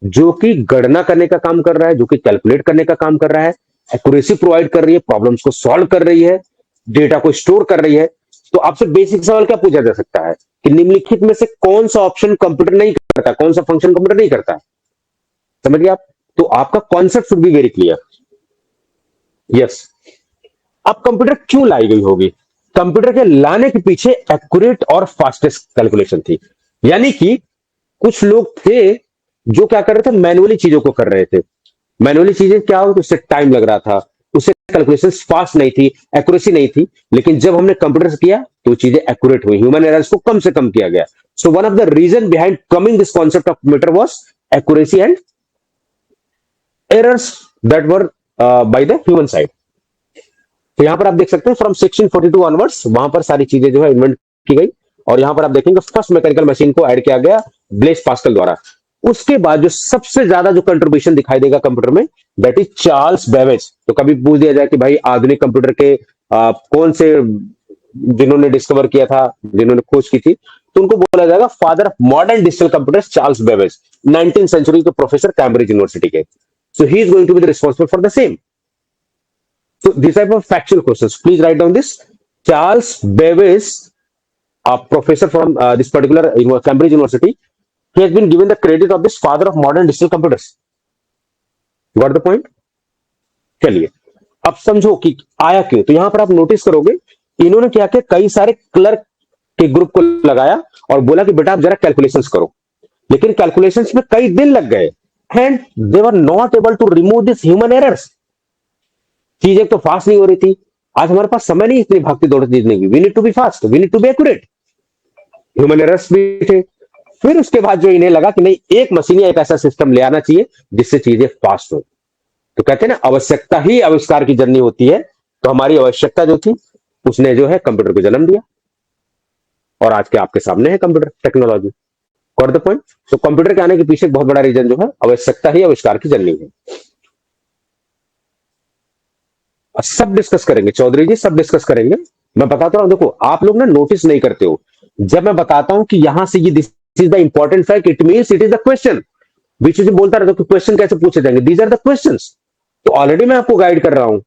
जो कि गणना करने का काम कर रहा है, जो कि कैलकुलेट करने का काम कर रहा है, एक्यूरेसी प्रोवाइड कर रही है, प्रॉब्लम्स को सॉल्व कर रही है, डेटा को स्टोर कर रही है। तो आपसे बेसिक सवाल क्या पूछा जा सकता है कि निम्नलिखित में से कौन सा ऑप्शन कंप्यूटर नहीं करता, कौन सा फंक्शन कंप्यूटर नहीं करता? समझ गए आप? तो आपका concept should be very clear. Yes. अब कंप्यूटर क्यों लाई गई होगी? कंप्यूटर के लाने के पीछे एक्यूरेट और फास्टेस्ट कैलकुलेशन थी। यानी कि कुछ लोग थे जो क्या कर रहे थे, मैनुअली चीजों को कर रहे थे। मैनुअली चीजें क्या हो, उससे टाइम लग रहा था, उससे कैलकुलेशन फास्ट नहीं थी, एक्यूरेसी नहीं थी। लेकिन जब हमने कंप्यूटर से किया तो चीजें एक्यूरेट हुई, ह्यूमन एरर्स को कम से कम किया गया। So one of the reason behind coming this concept of computer was accuracy and errors that were by the human side. तो यहां पर आप देख सकते हैं फ्रॉम 1642 ऑनवर्ड्स वहां पर सारी चीजें जो है इन्वेंट की गई। और यहां पर आप देखेंगे फर्स्ट मैकेनिकल मशीन को ऐड किया गया ब्लेस पास्कल द्वारा। उसके बाद जो सबसे ज्यादा जो कंट्रीब्यूशन दिखाई देगा कंप्यूटर में, दैट इज चार्ल्स बेबेज। तो कभी पूछ दिया जाए कि भाई आधुनिक कंप्यूटर के कौन से जिन्होंने डिस्कवर किया था, जिन्होंने खोज की थी, तो उनको बोला जाएगा father of modern digital computers Charles Babbage, 19th century के प्रोफेसर कैम्ब्रिज यूनिवर्सिटी के। So he is going to be responsible for the same. So these type of factual questions, please write down this. Charles Babbage, a professor from this particular Cambridge University, he has been given the credit of this father of modern digital computers. Got the point? चलिए अब समझो कि आया क्यों। तो यहां पर आप नोटिस करोगे इन्होंने क्या किया, कई सारे क्लर्क के ग्रुप को लगाया और बोला कि बेटा आप जरा कैलकुलेशंस करो। लेकिन कैलकुलेशंस में कई दिन लग गए and they were not able to remove this human errors. चीजें तो फास्ट नहीं हो रही थी। आज हमारे पास समय नहीं इतनी भागती दौड़ती चीज नहीं, we need to be fast, we need to be accurate. Human errors भी थे। फिर उसके बाद जो इन्हें लगा कि नहीं, एक मशीन या एक ऐसा सिस्टम ले आना चाहिए जिससे चीजें फास्ट हो। तो कहते हैं ना, आवश्यकता ही आविष्कार की जननी होती है। तो हमारी आवश्यकता जो थी उसने जो है कंप्यूटर को जन्म दिया, और आज के आपके सामने है computer technology. Got the point? तो कंप्यूटर के आने के पीछे बहुत बड़ा रीजन जो है, आवश्यकता ही आविष्कार की जननी है। सब डिस्कस करेंगे चौधरी जी, सब डिस्कस करेंगे। मैं बताता हूं, देखो आप लोग ना नोटिस नहीं करते हो। जब मैं बताता हूं कि यहां से ये this is the important fact, it means it is the question. बीच में बोलता रहता हूं कि क्वेश्चन कैसे पूछे जाएंगे, दीज आर द क्वेश्चंस। तो ऑलरेडी मैं आपको गाइड कर रहा हूं।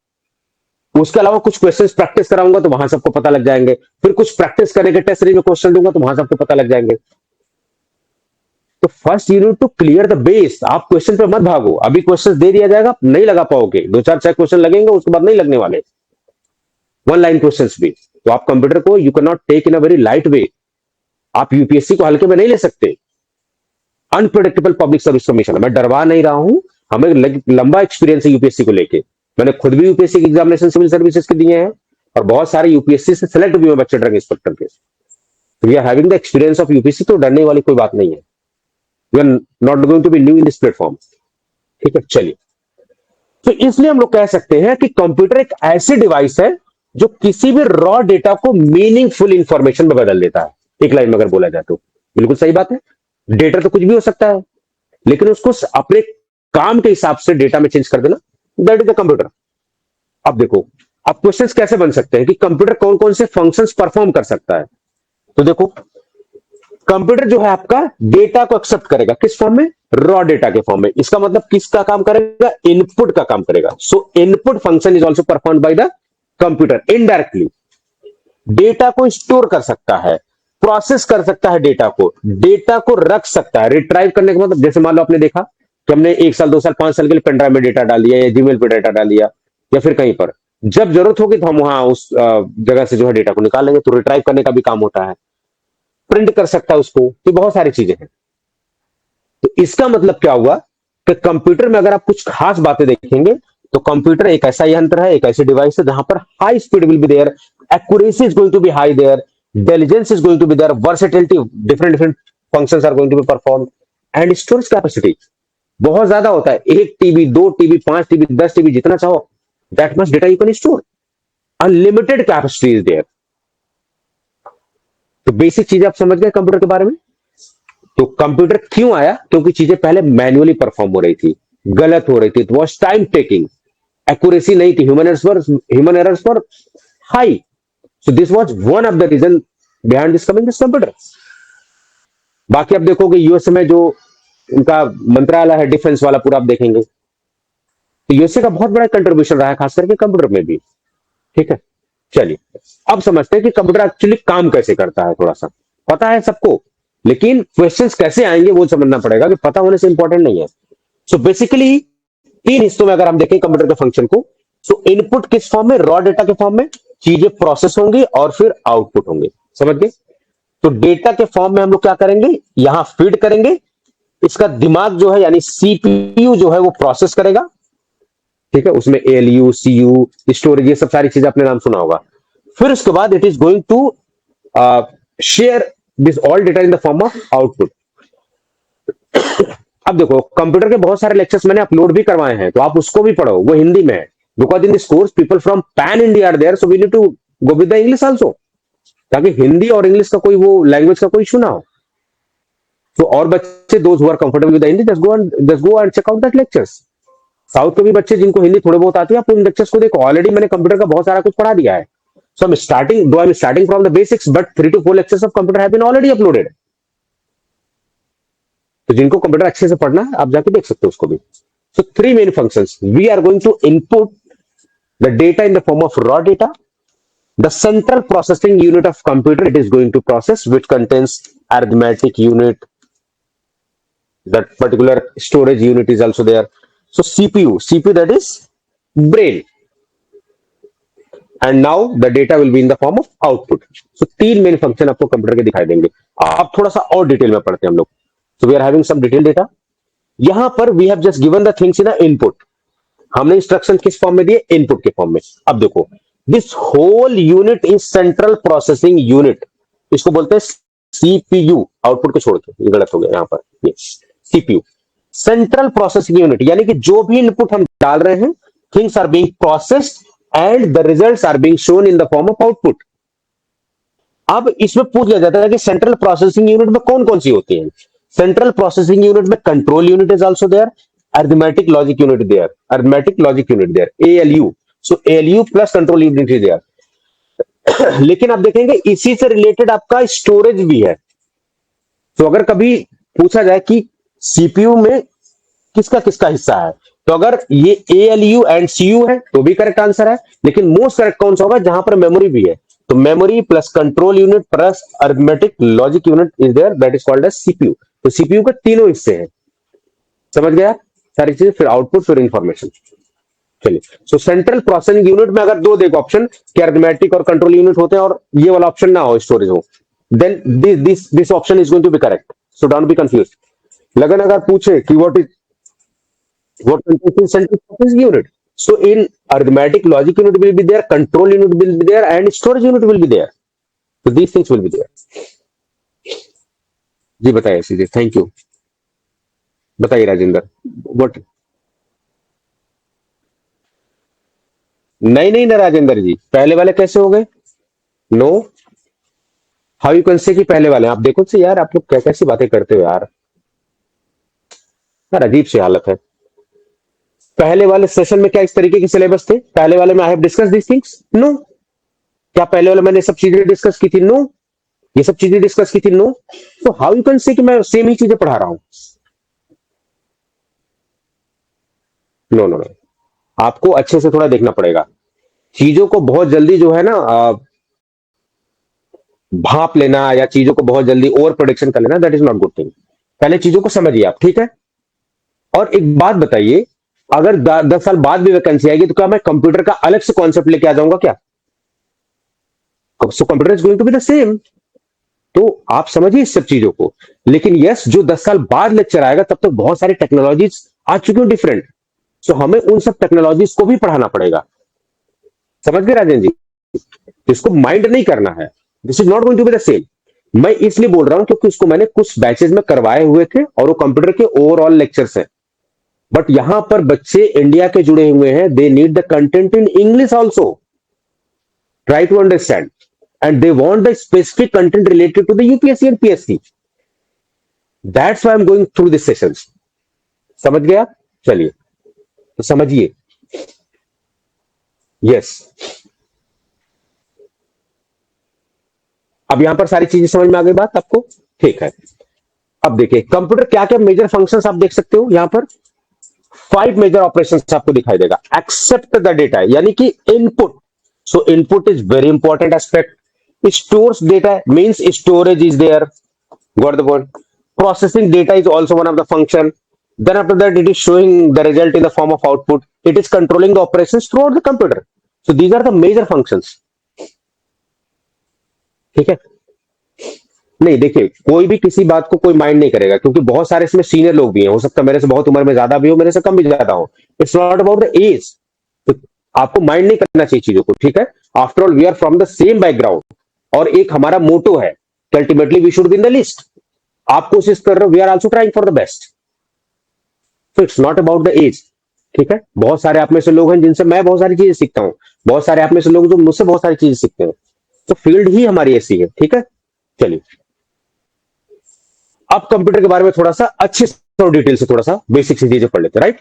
उसके अलावा कुछ क्वेश्चंस प्रैक्टिस कराऊंगा तो वहां सबको पता लग जाएंगे, फिर कुछ प्रैक्टिस करने के टेस्ट सीरीज में क्वेश्चन दूंगा तो वहां सबको पता लग जाएंगे। तो first you need to clear the base. आप क्वेश्चन पे मत भागो, अभी क्वेश्चन दे दिया जाएगा, नहीं लगा पाओगे, दो चार छह क्वेश्चन लगेंगे, उसके बाद नहीं लगने वाले, वन लाइन क्वेश्चन भी। तो आप कंप्यूटर को you can not take in a very light way. आप यूपीएससी को हल्के में नहीं ले सकते। अनप्रेडिक्टेबल पब्लिक सर्विस कमीशन, मैं डरवा नहीं रहा हूं, हमें लंबा एक्सपीरियंस है यूपीएससी को लेके। मैंने खुद भी यूपीएससी की एग्जामिनेशन सिविल सर्विसेज के दिए हैं और बहुत सारे यूपीएससी से सिलेक्ट भी हुए बच्चे ड्रग इंस्पेक्टर के। We are having the experience of UPSC, तो डरने वाली कोई बात नहीं है। We are not going to be new in this platform. ठीक है, चलिए। तो इसलिए हम लोग कह सकते हैं कि कंप्यूटर एक ऐसी डिवाइस है जो किसी भी रॉ डेटा को मीनिंगफुल इंफॉर्मेशन में बदल देता है। एक लाइन में अगर बोला जाए तो बिल्कुल सही बात है। डेटा तो कुछ भी हो सकता है, लेकिन उसको अपने काम के हिसाब से डेटा में चेंज कर देना, दैट इज द कंप्यूटर। अब देखो, अब क्वेश्चंस कैसे बन सकते हैं कि कंप्यूटर कौन कौन से फंक्शंस परफॉर्म कर सकता है। तो देखो, कंप्यूटर जो है आपका डेटा को एक्सेप्ट करेगा, किस फॉर्म में? रॉ डेटा के फॉर्म में। इसका मतलब किसका काम करेगा? इनपुट का काम करेगा। सो input function is also perform by the computer indirectly. Data को स्टोर कर सकता है, प्रोसेस कर सकता है, डेटा को रख सकता है। रिट्राइव करने का मतलब, जैसे मान लो आपने देखा कि हमने 1 साल 2 साल 5 साल के लिए पेन ड्राइव में डेटा डाल दिया या जीमेल पे डेटा डाल दिया या फिर कहीं पर, जब जरूरत होगी तो हम वहां उस जगह से जो है डेटा को निकाल लेंगे। तो रिट्राइव करने का भी काम होता है, प्रिंट कर सकता है उसको, तो बहुत सारी चीजें हैं। तो इसका मतलब क्या हुआ कि कंप्यूटर में अगर आप कुछ खास बातें देखेंगे तो कंप्यूटर एक ऐसा यंत्र है, एक ऐसी डिवाइस है जहां पर high speed will be there, accuracy is going to be high there, intelligence is going to be there, versatility, different different functions are going to be perform, and storage capacity बहुत ज्यादा होता है। 1 TB, 2 TB, 5 TB, 10 TB, जितना चाहो that much data you can store. Unlimited capacity is there. तो basic चीजें आप समझ गए कंप्यूटर के बारे में। तो कंप्यूटर क्यों आया? क्योंकि चीजें पहले मैन्युअली परफॉर्म हो रही थी, गलत हो रही थी, it was time taking, accuracy नहीं थी, human errors were high. So this was one of the reason behind this coming this computer. बाकी आप देखोगे यूएसए में जो उनका मंत्रालय है डिफेंस वाला, पूरा आप देखेंगे तो यूएसए का बहुत बड़ा कंट्रीब्यूशन रहा है, खास करके कंप्यूटर में भी। ठीक है, चलिए अब समझते हैं कि कंप्यूटर एक्चुअली काम कैसे करता है। थोड़ा सा पता है सबको, लेकिन क्वेश्चंस कैसे आएंगे वो समझना पड़ेगा, कि पता होने से इंपॉर्टेंट नहीं है। सो बेसिकली 3 हिस्सों में अगर हम देखें कंप्यूटर के फंक्शन को, सो इनपुट किस फॉर्म में? रॉ डेटा के फॉर्म में चीजें प्रोसेस होंगी और फिर आउटपुट होंगे। समझ गए? तो डेटा के फॉर्म में हम लोग क्या करेंगे? यहां फीड करेंगे, इसका दिमाग जो है यानी सीपीयू जो है वो प्रोसेस करेगा। ठीक है, उसमें एलयू, सीयू, स्टोरेज, ये सब सारी चीजें आपने नाम सुना होगा। फिर उसके बाद it is going to share this all data in the form of output. अब देखो, कंप्यूटर के बहुत सारे लेक्चर्स मैंने अपलोड भी करवाए हैं, तो आप उसको भी पढ़ो, वो हिंदी में है। Because in this course people from pan India are there, so we need to go with the English also, ताकि हिंदी और इंग्लिश का कोई वो लैंग्वेज का कोई इशू ना हो। तो और बच्चे those who are comfortable with the Hindi just go and check out that lectures. South के भी बच्चे जिनको हिंदी थोड़े बहुत आती है, आप उन लेक्चर्स को देखो। ऑलरेडी मैंने कंप्यूटर का बहुत सारा कुछ पढ़ा दिया है। So I'm starting from the basics, but 3 to 4 lectures of computer have been already uploaded. तो जिनको कंप्यूटर अच्छे से पढ़ना है आप जाके देख सकते हो उसको भी। So 3 main functions. We are going to input the data in the form of raw data. The central processing unit of computer it is going to process, which contains arithmetic unit. That particular storage unit is also there. So CPU that is brain. And now the data will be in the form of output. So 3 main function आपको computer के दिखाई देंगे। आप थोड़ा सा और detail में पढ़ते हैं हम लोग। So we are having some detail data. यहां पर we have just given the things in the input. हमने इंस्ट्रक्शन किस फॉर्म में दिए? इनपुट के फॉर्म में। अब देखो, this whole unit is central processing unit, इसको बोलते हैं सीपीयू। आउटपुट को छोड़ के, ये गलत हो गया यहां पर, ये सीपीयू सेंट्रल प्रोसेसिंग यूनिट, यानी कि जो भी इनपुट हम डाल रहे हैं, things are being processed and the results are being shown in the form of output. अब इसमें पूछ लिया जाता है कि सेंट्रल प्रोसेसिंग यूनिट में कौन कौन सी होती है। सेंट्रल प्रोसेसिंग यूनिट में control unit is also there, arithmetic logic unit there, ALU. So ALU plus control unit is there. लेकिन आप देखेंगे इसी से रिलेटेड आपका स्टोरेज भी है। तो अगर कभी पूछा जाए कि सीपीयू में किसका किसका हिस्सा है, तो अगर ये ALU एंड CU है तो भी करेक्ट आंसर है, लेकिन मोस्ट करेक्ट कौन सा होगा जहां पर मेमोरी भी है? तो memory plus control unit plus arithmetic logic unit is there, that is called as CPU। तो CPU के तीनों हिस्से हैं, समझ गया सारी चीजें, फिर आउटपुट फिर इंफॉर्मेशन। चलिए, सो सेंट्रल प्रोसेसिंग यूनिट में अगर दो देखो ऑप्शन कि अरिथमेटिक और कंट्रोल यूनिट होते हैं और ये वाला ऑप्शन ना हो, स्टोरेज हो, then this option is going to be correct, so don't be confuse. लगन अगर पूछे कि what contains in central processing unit, so in arithmetic logic unit will be there, control unit will be there, and storage unit will be there, so these things will be there। जी बताइए सीधे, thank you. बताइए Rajendra, what? नहीं नहीं ना राजेंद्र जी, पहले वाले कैसे हो गए? नो, हाउ यू कैन से कि पहले वाले? आप देखो से यार, आप लोग क्या कैसी बातें करते हो यार, यार अजीब सी हालत है। पहले वाले सेशन में क्या इस तरीके की सिलेबस थे? पहले वाले में I have discuss this things? No. क्या पहले वाले मैंने सब चीजें डिस्कस की थी? नो। ये सब चीजें डिस्कस की थी? नो। तो हाउ यू कैन से कि मैं सेम ही चीजें पढ़ा रहा हूं? नो नो नो, आपको अच्छे से थोड़ा देखना पड़ेगा चीजों को। बहुत जल्दी जो है ना भाप लेना या चीजों को बहुत जल्दी ओवर प्रोडिक्शन कर लेना, that is not good thing. पहले चीजों को समझिए आप, ठीक है? और एक बात बताइए, अगर 10 साल बाद भी वैकेंसी आएगी तो क्या मैं कंप्यूटर का अलग से कॉन्सेप्ट लेके आ जाऊंगा क्या? So computer is going to be the same. तो आप समझिए इस सब चीजों को। लेकिन यस, जो 10 साल बाद लेक्चर आएगा तब तक बहुत सारी टेक्नोलॉजीज आ चुकी हैं डिफरेंट, सो हमें उन सब टेक्नोलॉजीज को भी पढ़ाना पड़ेगा। समझ गए राजन जी? इसको माइंड नहीं करना है, this is not going to be the same. मैं इसलिए बोल रहा हूं क्योंकि उसको मैंने कुछ बैचेज में करवाए हुए थे और वो कंप्यूटर के ओवरऑल लेक्चर्स हैं। बट यहां पर बच्चे इंडिया के जुड़े हुए हैं, they need the content in English also, try to understand, and they want the specific content related to the UPSC and PSC. That's why I'm going through these sessions. समझ गया? चलिए, तो समझिए। यस, अब यहां पर सारी चीजें समझ में आ गई बात आपको? ठीक है। अब देखिए कंप्यूटर क्या क्या मेजर फंक्शंस आप देख सकते हो यहां पर। 5 मेजर ऑपरेशंस आपको दिखाई देगा। एक्सेप्ट द डेटा यानी कि input, so input is very important aspect. Stores data means storage is there, got the point? Processing data is also one of the function. Then after that, it is showing the result in the form of output. It is controlling the operations throughout the computer. So these are the major functions. ठीक है? नहीं देखिए, कोई भी किसी बात को कोई माइंड नहीं करेगा क्योंकि बहुत सारे इसमें सीनियर लोग भी हैं, हो सकता है मेरे से बहुत उम्र में ज्यादा भी हो, मेरे से कम भी ज्यादा हो। It's not about the age, तो आपको माइंड नहीं करना चाहिए चीजों को, ठीक है? After all we are from the same background और एक हमारा मोटो है कि ultimately we should be in the list. आप कोशिश कर रहे हो, we are also trying for the best, so it's not about the age. ठीक है? बहुत सारे आप में से लोग हैं जिनसे मैं बहुत सारी चीजें सीखता हूं, बहुत सारे आप में से लोग जो मुझसे बहुत सारी चीजें सीखते हैं, तो फील्ड ही हमारी ऐसी है। ठीक है? चलिए, अब कंप्यूटर के बारे में थोड़ा सा अच्छे से डिटेल से थोड़ा सा बेसिक सी चीजें पढ़ लेते हैं, राइट?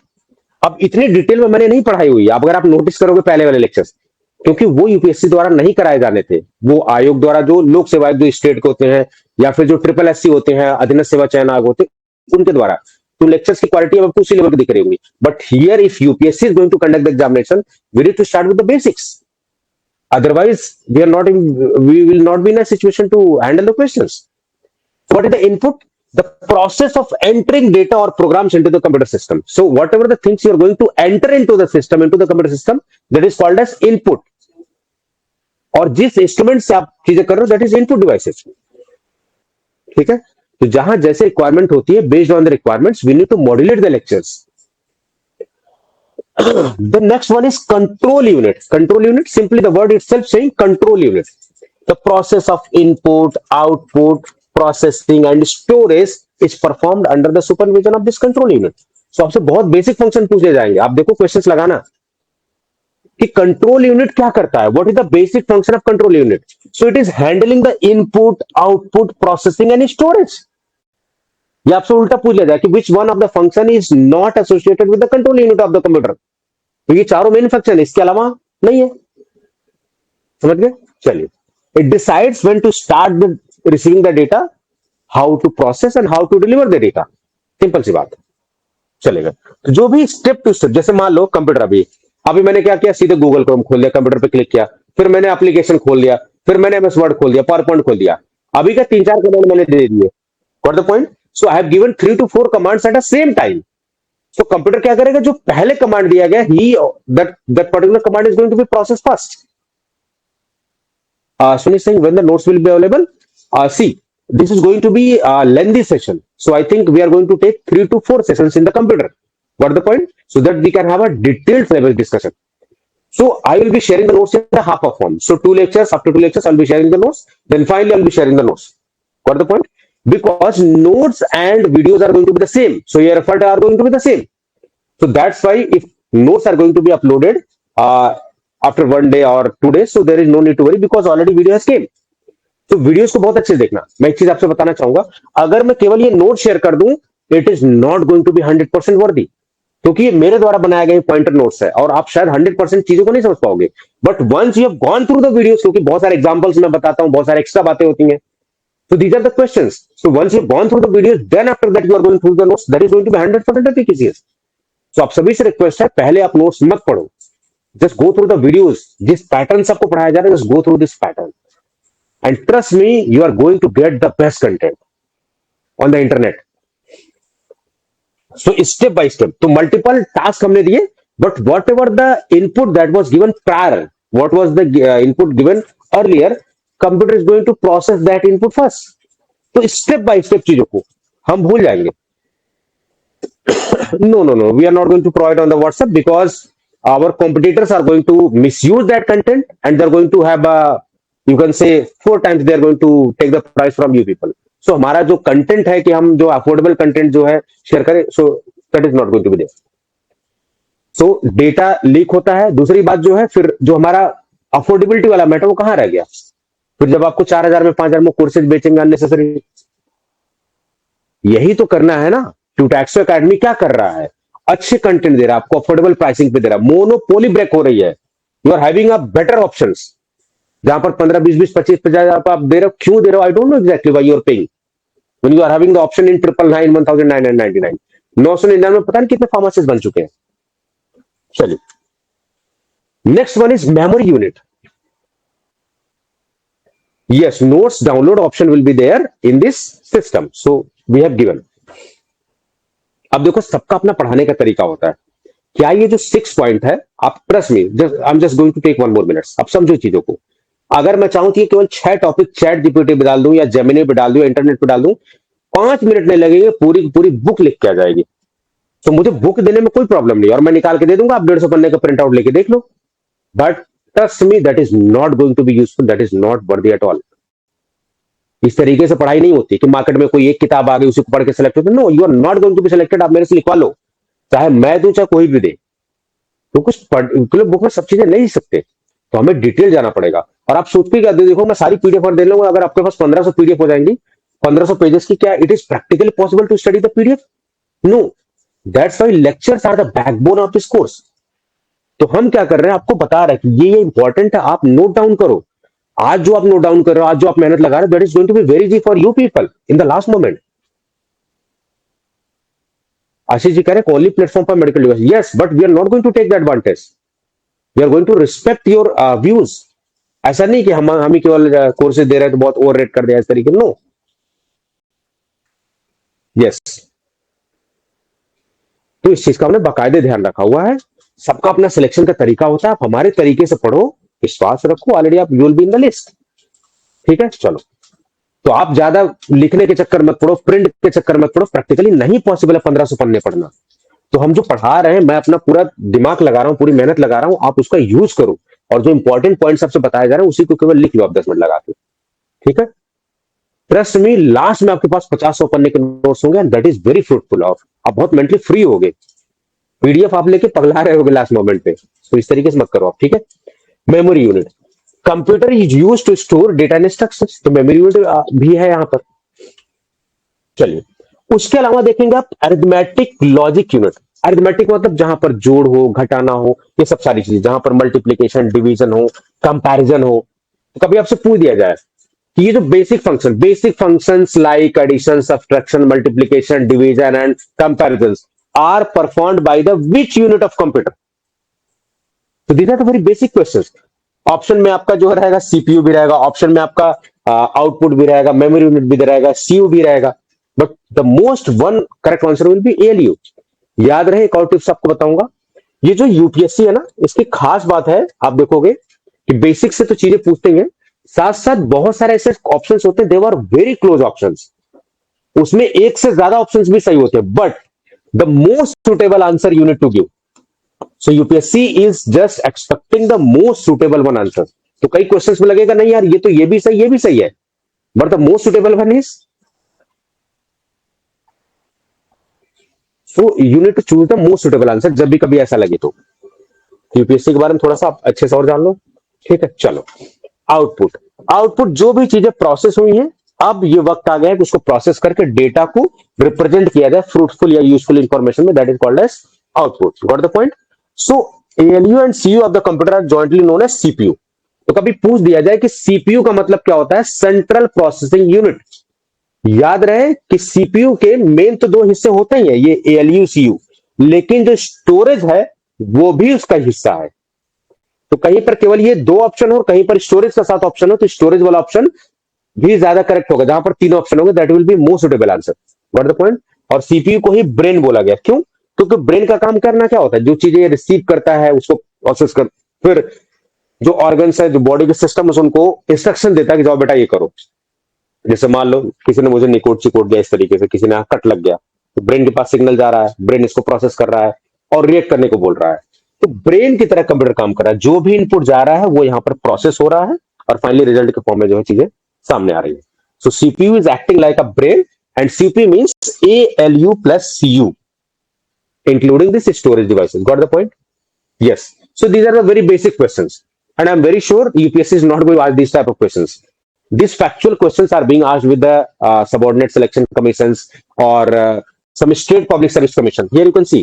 अब इतनी डिटेल में मैंने नहीं पढ़ाई हुई, अब अगर आप नोटिस करोगे पहले वाले लेक्चर्स, क्योंकि वो यूपीएससी द्वारा नहीं कराए जाने थे, वो आयोग द्वारा, जो लोक सेवा आयोग जो स्टेट के होते हैं या फिर जो SSSC होते हैं, अधीनस्थ सेवा चयन आयोग होते हैं, उनके द्वारा, तो लेक्चर्स की क्वालिटी अब आपको उसी लेवल की दिख रही होगी। But here if UPSC is going to conduct the examination, we need to start with the basics, otherwise we will not be in a situation to handle the questions. What is the input? The process of entering data or programs into the computer system. So whatever the things you are going to enter into the system, into the computer system, that is called as input. और जिस instrument से आप चीजें कर रहे हो, that is input devices. ठीक है? तो जहां जैसे रिक्वायरमेंट होती है, based on the requirements we need to modulate the lectures. The next one is control unit. Control unit, simply the word itself saying control unit. The process of input, output, processing and storage is performed under the supervision of this control unit. So आपसे बहुत basic function पूछे जाएंगे, आप देखो questions लगाना कि control unit क्या करता है, what is the basic function of control unit. So it is handling the input, output, processing and storage. ये आपसे उल्टा पूछ लिया जाए कि which one of the function is not associated with the control unit of the computer, तो ये चारों मेन फंक्शन है, इसके अलावा नहीं है। समझ गए? चलिए, it decides when to start receiving the data, how to process and how to deliver the data. Simple सी बात। चलेगा। तो जो भी स्टेप टू स्टेप, जैसे मान लो कंप्यूटर, अभी अभी मैंने क्या किया, सीधे गूगल क्रोम खोल लिया, कंप्यूटर पे क्लिक किया, फिर मैंने एप्लीकेशन खोल लिया, फिर मैंने एमएस वर्ड खोल दिया, पावर पॉइंट खोल दिया, अभी का 3-4 कमांड मैंने दे दिए। Got the point? So I have given 3 to 4 commands at the same time. तो कंप्यूटर क्या करेगा, जो पहले कमांड दिया गया, ही that that particular command is going to be process first. Sunny saying when the notes will be available. See, this is going to be a lengthy session. So I think we are going to take 3 to 4 sessions in the computer. Got the point? So that we can have a detailed syllabus discussion. So I will be sharing the notes in the half of form. So 2 lectures, after 2 lectures, I'll be sharing the notes. Then finally, I'll be sharing the notes. Got the point? Because notes and videos are going to be the same. So your effort are going to be the same. So that's why if notes are going to be uploaded after 1 day or 2 days, so there is no need to worry because already video has came. तो videos को बहुत अच्छे से देखना। मैं एक चीज आपसे बताना चाहूंगा, अगर मैं केवल ये नोट शेयर कर दूं, it is not going to be 100% worthy, क्योंकि ये मेरे द्वारा बनाए गए पॉइंटर नोट्स है और आप शायद 100% चीजों को नहीं समझ पाओगे। But once you have gone through the videos, क्योंकि बहुत सारे एग्जांपल्स मैं बताता हूं, बहुत सारे एक्स्ट्रा बातें होती हैं, so these are the questions. So once you've gone through the videos, then after that you are going through the notes. That is going to be 100% efficacious. So आप सभी से रिक्वेस्ट है, पहले आप नोट्स मत पढ़ो, just go through the videos. जिस pattern से आपको पढ़ाया जा रहा है, just go through this pattern and trust me, you are going to get the best content on the internet. So step by step, तो मल्टीपल टास्क हमने दिए, but whatever the input that was given prior, what was the input given earlier, computer is going to process that input first. तो step by step चीजों को हम भूल जाएंगे। No, we are not going to provide on the WhatsApp because our competitors are going to misuse that content and they're going to have you can say 4 times they are going to take the price from you people. So हमारा जो content है कि हम जो affordable content जो है share करें, so that is not going to be there. So data leak होता है। दूसरी बात जो है, फिर जो हमारा अफोर्डेबिलिटी वाला मैटर वो कहाँ रह गया? फिर जब आपको 4,000 में 5,000 में कोर्सेज बेचेंगे अननेसेसरी, यही तो करना है ना। ट्यूटैक्सो एकेडमी क्या कर रहा है, अच्छे कंटेंट दे रहा है आपको, अफोर्डेबल प्राइसिंग पे दे रहा है, मोनोपोली ब्रेक हो रही है। You are having a better options, जहां पर 15, 20, 20, 25, 50 आप दे रहे हो। क्यों दे रहे हो? I don't know exactly why you are paying when you are having the option in 999, 1999, 999 पता नहीं कितने फार्मेसिस्ट बन चुके हैं। चलिए, next one is memory unit. Yes, notes download option will be there in this system. So we have given. अब देखो, सबका अपना पढ़ाने का तरीका होता है। क्या ये जो 6 पॉइंट है, आप trust me, I am just going to take 1 more minutes। अब समझो चीजों को। अगर मैं चाहूं तो केवल 6 टॉपिक चैट जीपीटी पे डाल दूं या जेमिनी पे डाल दूं या इंटरनेट पे डाल दूं, 5 मिनट नहीं लगेंगे, पूरी पूरी बुक लिख के आ जाएगी। तो मुझे बुक देने में कोई प्रॉब्लम नहीं, और मैं निकाल के दे दूंगा, आप 150 पन्ने का प्रिंट आउट लेके देख लो। But trust me, that is not going to be useful, that is not worthy at all. इस तरीके से पढ़ाई नहीं होती कि मार्केट में कोई एक किताब आ गई उसी को पढ़ के सिलेक्ट होते। No, you are not going to be selected. आप मेरे से लिखवा लो, चाहे मैं दूं चाहे कोई भी दे, तो कुछ बुक में सब चीजें नहीं सकते, तो हमें डिटेल जाना पड़ेगा। और आप सोच के क्या, देखो मैं सारी पीडीएफ और दे लूंगा, अगर आपके पास 1500 पीडीएफ हो जाएंगी, 1500 पेजेस की, क्या it is practically possible to study the PDF? No, that's why lectures are the backbone of this course. तो हम क्या कर रहे हैं, आपको बता रहे हैं कि ये इंपॉर्टेंट है, आप नोट डाउन करो। आज जो आप नोट डाउन कर रहे हो, आज जो आप मेहनत लगा रहे हो, that is going to be very easy for you people in the last moment. Ashish ji कह रहे हैं ओनली प्लेटफॉर्म पर medical device. Yes, but we are not going to take the advantage, we are going to respect your views. ऐसा नहीं कि हम ही केवल courses दे रहे हैं तो बहुत ओवर रेट कर दिया इस तरीके। नो, यस, तो इस चीज का हमने बाकायदे ध्यान रखा हुआ है। सबका अपना सिलेक्शन का तरीका होता है, आप हमारे तरीके से पढ़ो, विश्वास रखो, ऑलरेडी आप you will B in the list. ठीक है, चलो। तो आप ज्यादा लिखने के चक्कर मत पढ़ो, प्रिंट के चक्कर मत पढ़ो, प्रैक्टिकली नहीं पॉसिबल है 1500 पन्ने पढ़ना। तो हम जो पढ़ा रहे हैं, मैं अपना पूरा दिमाग लगा रहा हूं, पूरी मेहनत लगा रहा हूं, आप उसका यूज करो, और जो इंपॉर्टेंट पॉइंट सबसे बताया जा रहा है उसी को केवल लिख लो आप 10 मिनट लगा के। ठीक है, ट्रस्ट मी, लास्ट में आपके पास 50-100 पन्ने के नोट्स होंगे, and that is very fruitful, और आप बहुत मेंटली फ्री होगे। पीडीएफ आप लेके पगला रहे होगे लास्ट मोमेंट पे, तो इस तरीके से मत करो आप। ठीक है, memory unit, computer is used to store data in instructions, तो मेमोरी यूनिट भी है यहां पर। चलिए, उसके अलावा देखेंगे आप अरिथमेटिक लॉजिक यूनिट। अरिथमेटिक मतलब जहां पर जोड़ हो, घटाना हो, ये सब सारी चीजें, जहां पर मल्टीप्लीकेशन, डिवीजन हो, कंपैरिजन हो। तो कभी आपसे पूछ दिया जाए कि ये जो basic functions like addition, subtraction, multiplication, division and comparison, are performed by the which unit of computer? तो these are the very basic questions. Option में आपका जो रहेगा सीपीयू भी रहेगा, ऑप्शन में आपका आउटपुट भी रहेगा, मेमोरी यूनिट भी रहेगा, सीयू भी रहेगा, but the most one correct answer will be ALU. याद रहे, एक और टिप्स आपको बताऊंगा, ये जो यूपीएससी है ना, इसकी खास बात है, आप देखोगे कि बेसिक से तो चीजें पूछते हैं, साथ साथ बहुत सारे ऐसे ऑप्शंस होते हैं, they are very close options, उसमें एक से ज्यादा ऑप्शंस भी सही होते हैं, but the most suitable answer you need to give. So UPSC is just expecting the most suitable one answer. तो कई क्वेश्चंस में लगेगा नहीं यार, ये तो ये भी सही है, but the most suitable one is, so you need to choose the most suitable answer जब भी कभी ऐसा लगे तो। यूपीएससी के बारे में थोड़ा सा आप अच्छे से और जान लो, ठीक है। चलो, आउटपुट। आउटपुट जो भी चीजें प्रोसेस हुई हैं, अब ये वक्त आ गया है कि उसको प्रोसेस करके डेटा को रिप्रेजेंट किया जाए फ्रूटफुल या यूजफुल इंफॉर्मेशन में, that is called as output. Got the point? So ALU and CU of the computer are jointly known as CPU. तो कभी पूछ दिया जाए कि सीपीयू का मतलब क्या होता है, सेंट्रल प्रोसेसिंग यूनिट। याद रहे कि सीपीयू के मेन तो दो हिस्से होते ही हैं, ये एएलयू सीयू, लेकिन जो स्टोरेज है वो भी उसका हिस्सा है। तो कहीं पर केवल ये दो ऑप्शन हो, कहीं पर स्टोरेज का साथ ऑप्शन हो, तो स्टोरेज वाला ऑप्शन भी ज्यादा करेक्ट होगा। जहां पर तीन ऑप्शन होंगे, that will be most suitable answer. What the point? और सीपीयू को ही ब्रेन बोला गया, क्यों? क्योंकि ब्रेन का काम करना क्या होता है, जो चीजें रिसीव करता है उसको प्रोसेस कर, फिर जो ऑर्गन्स है, जो बॉडी के सिस्टम है, उनको इंस्ट्रक्शन देता है कि जाओ बेटा ये करो। जैसे मान लो किसी ने मुझे निकोट चिकोट दिया इस तरीके से, किसी ने कट लग गया, तो ब्रेन के पास सिग्नल जा रहा है, ब्रेन इसको प्रोसेस कर रहा है और रिएक्ट करने को बोल रहा है। तो ब्रेन की तरह कंप्यूटर काम कर रहा है, जो भी इनपुट जा रहा है वो यहाँ पर प्रोसेस हो रहा है और फाइनली रिजल्ट के फॉर्म में जो है चीजें सामने आ रही है। So CPU is acting like a brain and CPU means ALU plus CU including this storage devices. Got the point? Yes. So these are the very basic questions, and I'm very sure UPSC is not going to ask these type of questions. These factual questions are being asked with the subordinate selection commissions or some state public service commission. Here you can see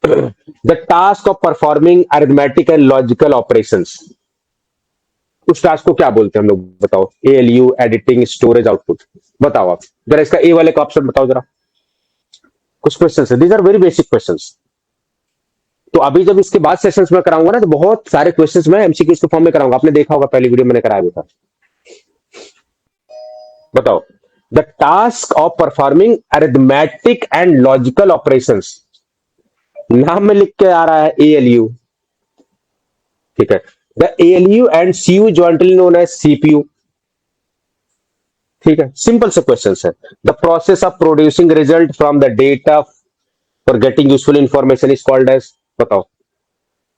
the task of performing arithmetic and logical operations. उस task को क्या बोलते हैं हम लोग, बताओ? ALU, editing, storage, output. बताओ आप जरा, इसका ए वाले का ऑप्शन बताओ जरा। कुछ क्वेश्चन है, these are very basic question. तो अभी जब इसके बाद सेशंस में कराऊंगा ना, तो बहुत सारे क्वेश्चंस मैं एमसीक्यूज के फॉर्म में कराऊंगा। आपने देखा होगा, पहली वीडियो मैंने कराया था। बताओ, the task of performing arithmetic and logical operations, नाम में लिख के आ रहा है एएलयू, ठीक है। The ALU and CU jointly known as CPU, ठीक है। सिंपल से क्वेश्चंस है। The process of producing result from the data for getting useful information is called as, बताओ,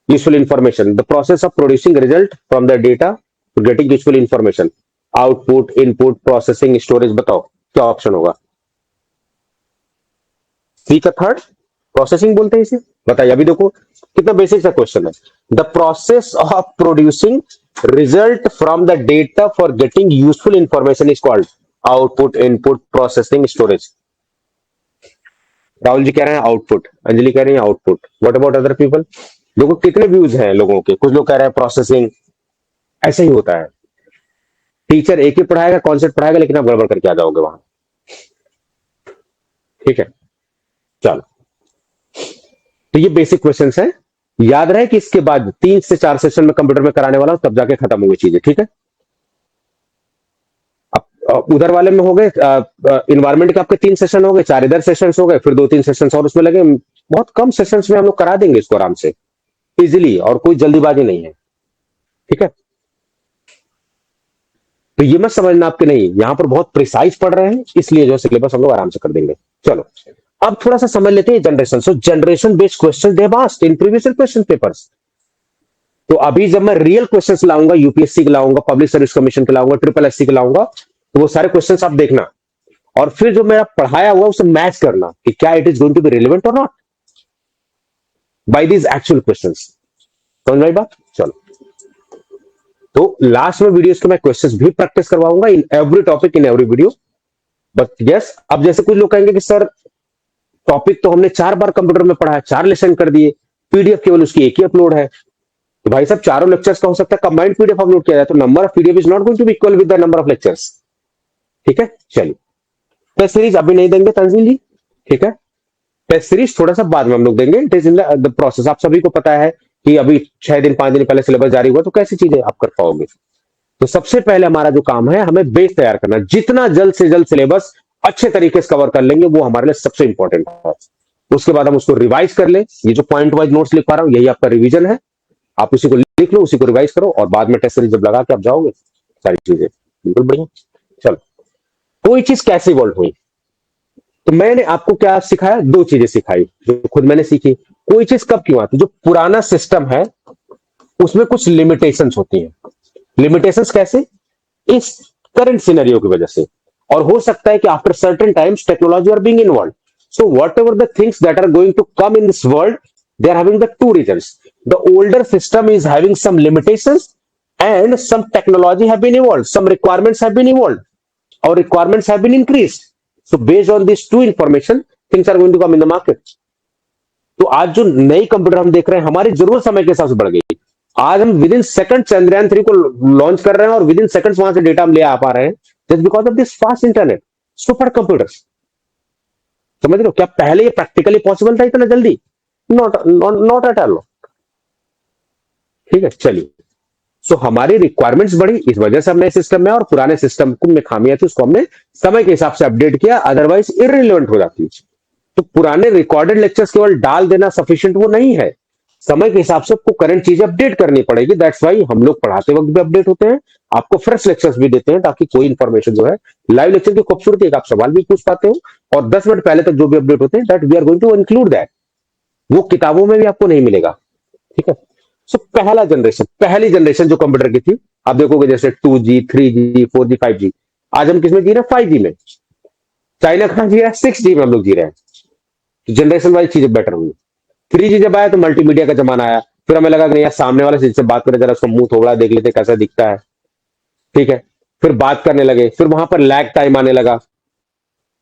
useful information. The process of producing result from the data for getting useful information, output, input, processing, storage. बताओ क्या option होगा? सी का third, processing बोलते हैं इसे। बताइए, अभी देखो कितना बेसिक सा क्वेश्चन है। The process of producing result from the data for getting useful information is called output, input, processing, storage. Rahul ji कह रहे हैं आउटपुट, अंजलि कह रही है output. What about other people? देखो कितने व्यूज हैं लोगों के। कुछ लोग कह रहे हैं प्रोसेसिंग। ऐसा ही होता है, टीचर एक ही पढ़ाएगा, कॉन्सेप्ट पढ़ाएगा, लेकिन आप गड़बड़ करके आ जाओगे वहां, ठीक है। चलो, तो ये बेसिक क्वेश्चंस हैं। याद रहे कि इसके बाद 3 से 4 सेशन में कंप्यूटर में कराने वाला हूं, तब जाके खत्म होगी चीजें, ठीक है। उधर वाले में हो गए, इन्वायरमेंट के आपके 3 सेशन हो गए, 4 इधर सेशन हो गए, फिर 2-3 सेशन और उसमें लगे। बहुत कम सेशन में हम लोग करा देंगे इसको आराम से, इजिली, और कोई जल्दीबाजी नहीं है, ठीक है। तो ये मत समझना आपके नहीं, यहां पर बहुत प्रिसाइज पढ़ रहे हैं, इसलिए जो सिलेबस हम लोग आराम से कर देंगे। चलो, अब थोड़ा सा समझ लेते हैं generation. So generation based question they have asked in previous question papers. तो अभी जब मैं रियल क्वेश्चंस लाऊंगा, यूपीएससी के लाऊंगा, पब्लिक सर्विस कमीशन के लाऊंगा, ट्रिपल एससी के लाऊंगा, तो वो सारे क्वेश्चंस आप देखना, और फिर जो मेरा पढ़ाया हुआ उसे मैच करना कि क्या it is going to be relevant और not by these actual questions. समझ में आई बात? चलो, तो लास्ट में वीडियोस के मैं क्वेश्चंस भी प्रैक्टिस करवाऊंगा in every topic, in every video. But yes, अब जैसे कुछ लोग कहेंगे कि सर टॉपिक तो हमने 4 बार कंप्यूटर में पढ़ा है, 4 लेसन कर दिए, पीडीएफ केवल उसकी एक ही अपलोड है। तो भाई साहब, चारों लेक्चर्स का हो सकता है कंबाइंड पीडीएफ अपलोड किया जाए, तो number of PDF is not going to be equal with the number of lectures, ठीक है। चलिए, टेस्ट सीरीज अभी नहीं देंगे तंजील जी, ठीक है। टेस्ट सीरीज थोड़ा सा बाद में हम लोग देंगे, it is in the process. आप सभी को पता है कि अभी 6 दिन 5 दिन पहले सिलेबस जारी हुआ, तो कैसी चीजें आप कर पाओगे। तो सबसे पहले हमारा जो काम है, हमें बेस तैयार करना। जितना जल्द से जल्द सिलेबस अच्छे तरीके से कवर कर लेंगे, वो हमारे लिए सबसे इंपॉर्टेंट है। उसके बाद हम उसको रिवाइज कर ले। ये जो पॉइंट वाइज नोट्स लिख पा रहा हूं, यही आपका रिवीजन है। आप उसी को लिख लो, उसी को रिवाइज करो, और बाद में टेस्ट सीरीज जब लगा के आप जाओगे, सारी चीजें बिल्कुल बढ़िया। चलो, कोई चीज कैसे इवॉल्व हुई, तो मैंने आपको क्या सिखाया, दो चीजें सिखाई जो खुद मैंने सीखी। कोई चीज कब क्यों आती, जो पुराना सिस्टम है उसमें कुछ लिमिटेशंस होती हैं। लिमिटेशंस कैसे, इस करंट सिनेरियो की वजह से। और हो सकता है कि after certain times technology are being involve, so whatever the things that are going to come in this world, they are having the two regions. The older system is having some limitations and some technology have been evolved, some requirements have been evolved, or requirements have been increased. So based on these two information, things are going to come in the market. तो आज जो नई computer हम देख रहे हैं, हमारी जरूरत समय के हिसाब से बढ़ गई। आज हम विद इन सेकंड चंद्रयान 3 को लॉन्च कर रहे हैं, और विद इन सेकंड्स वहां से डेटा हम ले आ पा रहे हैं, just because of this fast internet, super computers. समझ लो, क्या पहले ये प्रैक्टिकली पॉसिबल था इतना जल्दी? Not at all. ठीक है, चलिए। सो हमारी रिक्वायरमेंट्स बढ़ी, इस वजह से हम नए सिस्टम में, और पुराने सिस्टम में खामियां थी, उसको हमने समय के हिसाब से अपडेट किया, अदरवाइज इररिलेवेंट हो जाती है। तो पुराने रिकॉर्डेड लेक्चर्स केवल डाल देना सफिशिएंट वो नहीं है, समय के हिसाब से आपको करंट चीजें अपडेट करनी पड़ेगी। दैट्स वाई हम लोग पढ़ाते वक्त भी अपडेट होते हैं, आपको फ्रेश लेक्चर्स भी देते हैं, ताकि कोई इंफॉर्मेशन जो है, लाइव लेक्चर की खूबसूरती है, आप सवाल भी पूछ पाते हो, और 10 मिनट पहले तक जो भी अपडेट होते हैं, that we are going to include that. वो किताबों में भी आपको नहीं मिलेगा। ठीक है। सो पहली जनरेशन जो कंप्यूटर की थी, आप देखोगे जैसे 2G 3G 4G 5G, आज हम किसमें जी रहे हैं? 5G में। चाइना कहां जी रहा है? 6G में हम लोग जी रहे हैं। तो जनरेशन वाइज चीजें बेटर हुई। 3G जब आया तो मल्टीमीडिया का जमाना आया, फिर हमें लगा कि नहीं यार, सामने वाले से जिससे बात करें, जरा उसका मुंह थोड़ा देख लेते कैसा दिखता है। ठीक है, फिर बात करने लगे, फिर वहां पर लैग टाइम आने लगा,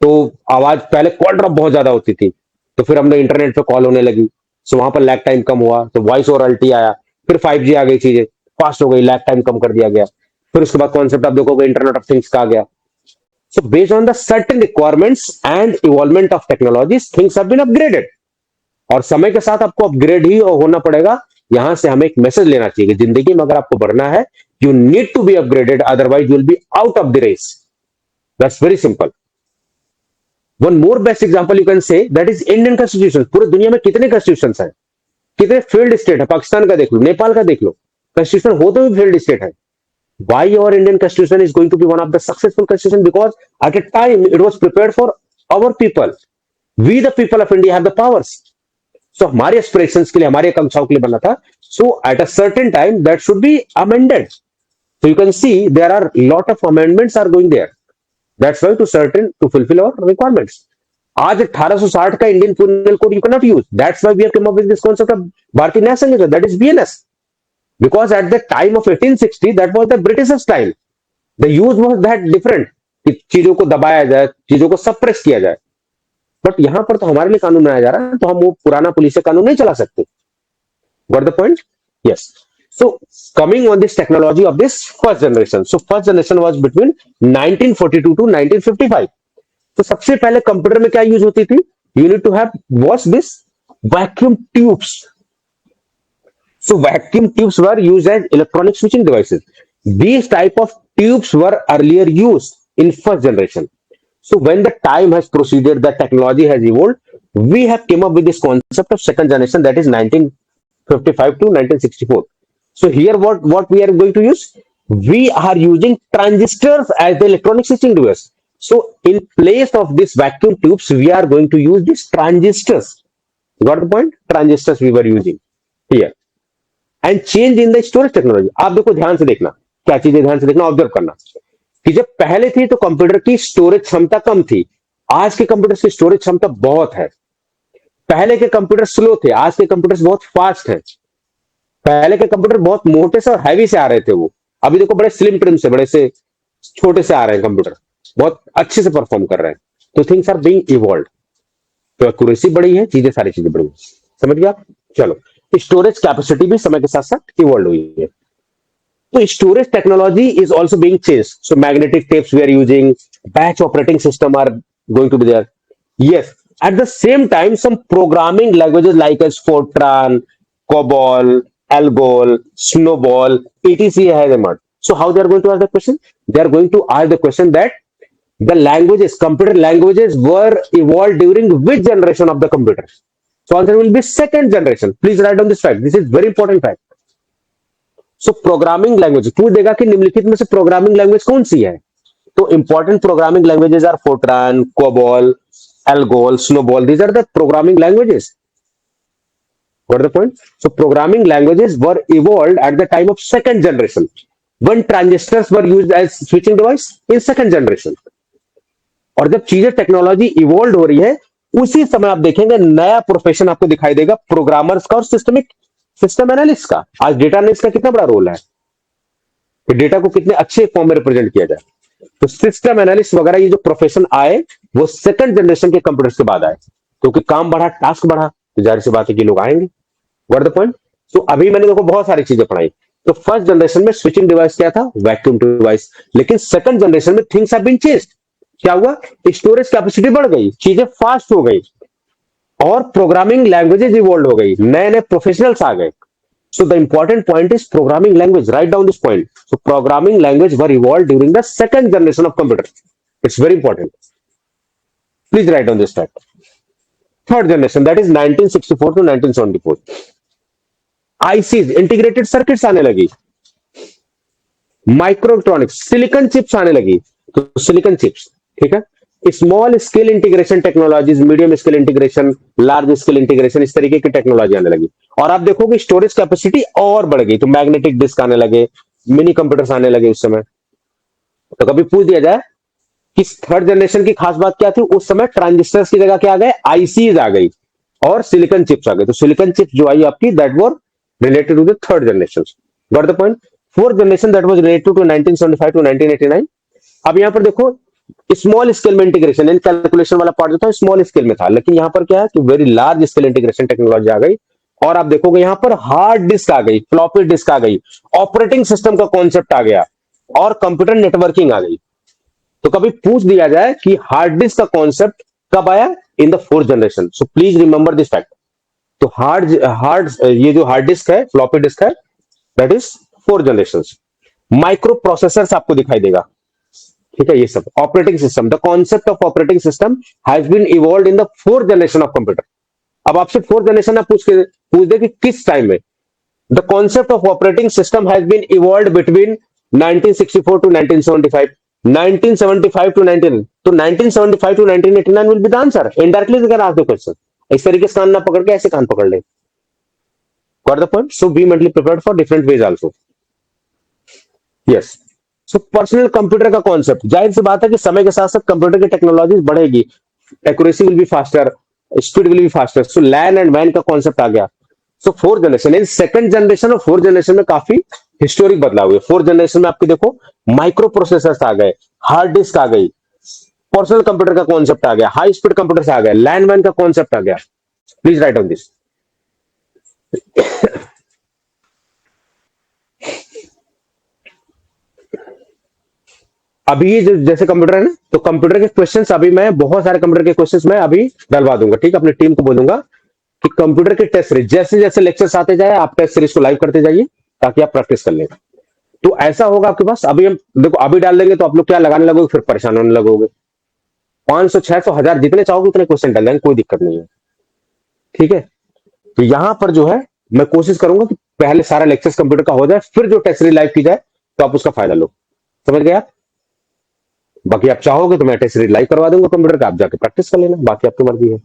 तो आवाज पहले कॉल ड्रॉप बहुत ज्यादा होती थी, तो फिर हमने इंटरनेट पे कॉल होने लगी, सो वहां पर लैग टाइम कम हुआ, तो वॉइस ओवर एलटी आया। फिर 5G आ गई, चीजें फास्ट हो गई, लैग टाइम कम कर दिया गया। फिर उसके बाद कॉन्सेप्ट आप देखोगे इंटरनेट ऑफ थिंग्स का आ गया। So based on the certain requirements and evolvement of technologies, things have been upgraded. और समय के साथ आपको अपग्रेड ही होना पड़ेगा। यहां से हमें एक मैसेज लेना चाहिए कि जिंदगी में अगर आपको बढ़ना है, you need to be upgraded, otherwise you will be out of the race. That's very simple. One more best example you can say, that is Indian constitution. पूरे दुनिया में कितने कॉन्स्टिट्यूशन हैं, कितने फील्ड स्टेट है? पाकिस्तान का देख लो, नेपाल का देख लो, कॉन्स्टिट्यूशन होते हुए फील्ड स्टेट है। Why your Indian constitution is going to be one of the successful constitution? Because at a time it was prepared for our people. We the people of India have the powers. So हमारे aspirations के लिए, हमारे आकांक्षाओं के लिए बना था। So at a certain time that should be amended. So you can see there are lot of amendments are going there. That's why to fulfill our requirements. आज 1860 का Indian penal code you cannot use. That's why we have come up with this concept of भारतीय न्याय संहिता, that is BNS. Because at the time of 1860, that was the British style. The use was that different. कि चीजों को दबाया जाए, चीजों को suppress किया जाए। बट यहां पर तो हमारे लिए कानून बनाया जा रहा है, तो हम वो पुराना पुलिस कानून नहीं चला सकते। Got the point? Yes. So coming on this technology of this first generation. So first generation was between 1942 to 1955. तो सबसे पहले कंप्यूटर में क्या यूज होती थी? You need to have what's this? Vacuum tubes. So vacuum tubes were used as electronic switching devices. These type of tubes were earlier used in first generation. So when the time has proceeded, the technology has evolved, we have came up with this concept of second generation, that is 1955 to 1964. So here what we are going to use? We are using transistors as the electronic switching device. So in place of this vacuum tubes, we are going to use these transistors. Got the point? Transistors we were using here. And change in the storage technology. आप देखो, ध्यान से देखना, क्या चीजें ध्यान से देखना, ऑब्जर्व करना कि जब पहले थी तो कंप्यूटर की स्टोरेज क्षमता कम थी, आज के कंप्यूटर की स्टोरेज क्षमता बहुत है। पहले के कंप्यूटर स्लो थे, आज के कंप्यूटर बहुत फास्ट है। पहले के कंप्यूटर बहुत मोटे से और हैवी से आ रहे थे, वो अभी देखो बड़े स्लिम ट्रिम से, बड़े से छोटे से आ रहे हैं कंप्यूटर, बहुत अच्छे से परफॉर्म कर रहे हैं। तो थिंग्स आर बीइंग इवॉल्व्ड, तो एक्यूरेसी बढ़ी है, चीजें सारी चीजें बढ़ी, समझ गया आप? चलो, स्टोरेज कैपेसिटी भी समय के साथ साथ इवॉल्व हुई है। तो storage technology is also being changed. So magnetic tapes we are using, batch operating system are going to be there. Yes, At the same time, some programming languages like as Fortran, COBOL, Algol, Snowball, etc. has emerged. So how they are going to ask the question? They are going to ask the question that the languages, computer languages were evolved during which generation of the computers? So answer will be second generation. Please write down this fact. This is very important fact. So programming language पूछ देगा कि निम्नलिखित में से programming language कौन सी है, तो important programming languages are Fortran, COBOL, ALGOL, SNOBOL. These are the programming languages. Got the point? So programming languages were evolved at the time of second generation when transistors were used as switching device in second generation. और जब चीजें technology evolve हो रही है उसी समय आप देखेंगे नया प्रोफेशन आपको दिखाई देगा प्रोग्रामर्स का और सिस्टम एनालिस्ट का. आज डेटा एनालिस्ट का कितना बड़ा रोल है कि डेटा को कितने अच्छे फॉर्म में रिप्रेजेंट किया जाए. तो सिस्टम एनालिस्ट वगैरह ये जो प्रोफेशन आए वो सेकंड जनरेशन के कंप्यूटर्स के बाद आए, क्योंकि काम बढ़ा, टास्क बढ़ा, तो जाहिर सी बात है कि लोग आएंगे. What the point? तो अभी मैंने देखो बहुत सारी चीजें पढ़ाई. तो फर्स्ट जनरेशन में स्विचिंग डिवाइस क्या था? Vacuum device. लेकिन सेकंड जनरेशन में थिंग्स हैव बीन चेंज्ड. क्या हुआ? स्टोरेज कैपेसिटी बढ़ गई, चीजें फास्ट हो गई और प्रोग्रामिंग लैंग्वेजेस इवॉल्व हो गई, नए नए प्रोफेशनल्स आ गए. So the important point is programming language. Write down this point. So programming language were evolve during the second generation of computer. It's very important. Please write down this fact. Third generation, that is 1964 to 1974. ICs, integrated circuits आने लगी, microelectronics, silicon chips आने लगी. तो silicon chips, ठीक है, small scale integration technologies, medium scale integration, large scale integration, इस तरीके की टेक्नोलॉजी आने लगी. और आप देखोगे स्टोरेज कैपेसिटी और बढ़ गई, तो मैग्नेटिक डिस्क आने लगे, मिनी कंप्यूटर्स आने लगे उस समय. तो कभी पूछ दिया जाए कि थर्ड जनरेशन की खास बात क्या थी, उस समय ट्रांजिस्टर्स की जगह क्या आ गए? आईसीज आ गई और सिलिकॉन चिप्स आ गए. तो सिलिकॉन चिप्स जो आई आपकी, that were related to the third generation. Got the point? Fourth generation that was related to 1975 to 1989. अब यहां पर देखो स्मॉल स्केल में इंटीग्रेशन, इन कैलकुलेशन वाला पार्ट जो था स्मॉल स्केल में था, लेकिन यहां पर क्या है कि very large scale integration technology आ गई. और आप देखोगे यहां पर हार्ड डिस्क आ गई, फ्लॉपी डिस्क आ गई, ऑपरेटिंग सिस्टम का कॉन्सेप्ट आ गया और कंप्यूटर नेटवर्किंग आ गई. तो कभी पूछ दिया जाए कि हार्ड डिस्क का कॉन्सेप्ट कब आया? In the fourth generation. So please remember this fact. तो ये जो हार्ड डिस्क है, फ्लॉपी डिस्क है, that is fourth generation. Microprocessors आपको दिखाई देगा, ठीक है, ये सब operating system. The concept of operating system has been evolve in the fourth generation of computer. अब आपसे फोर्थ जनरेशन आप पूछ दे कि किस टाइम में, the concept of operating system has been evolve between 1964 to 1975, 1975 to 19, तो 1975 to 1989 will be the answer. Indirectly अगर आप क्वेश्चन इस तरीके से कान ना पकड़ के ऐसे कान पकड़ ले. Got the point? So be mentally prepared for different ways also. Yes. So personal computer का कॉन्सेप्ट, जाहिर सी बात है कि समय के साथ साथ कंप्यूटर की टेक्नोलॉजी बढ़ेगी, accuracy will be faster, speed will be faster. So LAN and वैन का कॉन्सेप्ट आ गया. So fourth generation, in second generation और फोर्थ जनरेशन में काफी हिस्टोरिक बदलाव हुए. फोर्थ जनरेशन में आपके देखो माइक्रो प्रोसेसर्स आ गए, हार्ड डिस्क आ गई, पर्सनल कंप्यूटर का कॉन्सेप्ट आ गया, हाई स्पीड कंप्यूटर्स आ गए, लैन वैन का कॉन्सेप्ट आ गया. Please right on this. अभी जैसे कंप्यूटर है ना, तो कंप्यूटर के क्वेश्चंस अभी मैं बहुत सारे कंप्यूटर के क्वेश्चंस मैं अभी डलवा दूंगा, ठीक है. अपनी टीम को बोलूंगा कि कंप्यूटर के टेस्ट सीरीज जैसे जैसे लेक्चर्स आते जाए आप टेस्ट सीरीज को लाइव करते जाइए ताकि आप प्रैक्टिस कर लें. तो ऐसा होगा आपके पास. अभी हम देखो अभी डाल देंगे तो आप लोग क्या लगाने लगोगे, फिर परेशान होने लगोगे. 500, 600, 1000 जितने चाहोगे उतने क्वेश्चन डाल देंगे, कोई दिक्कत नहीं है, ठीक है. तो यहां पर जो है मैं कोशिश करूंगा कि पहले सारा लेक्चर्स कंप्यूटर का हो जाए, फिर जो टेस्ट सीरीज लाइव की जाए तो आप उसका फायदा लो. समझ गए आप? बाकी आप चाहोगे तो मैं टेस्ट सीरीज लाइव करवा दूंगा कंप्यूटर का, आप जाके प्रैक्टिस कर लेना, बाकी आपकी मर्जी है.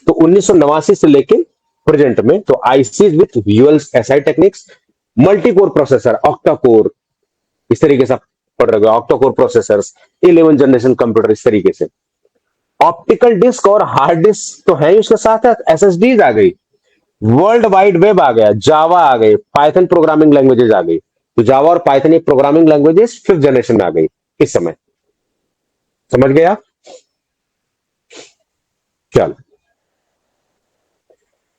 तो 1989 से लेके प्रेजेंट में तो ICs with dual SI techniques, multi core processor, octa core, इस तरीके से आप पढ़ रहे हो. Octa core processors, 11 generation computer, इस तरीके से. ऑप्टिकल डिस्क और हार्ड डिस्क तो है, उसके साथ साथ एसएसडीज आ गई, वर्ल्ड वाइड वेब आ गया, जावा आ गई, पाइथन प्रोग्रामिंग लैंग्वेजेस आ गई. तो जावा और पाइथन ये प्रोग्रामिंग लैंग्वेजेस फिफ्थ जनरेशन में आ गई इस समय. समझ गए आप? चलो,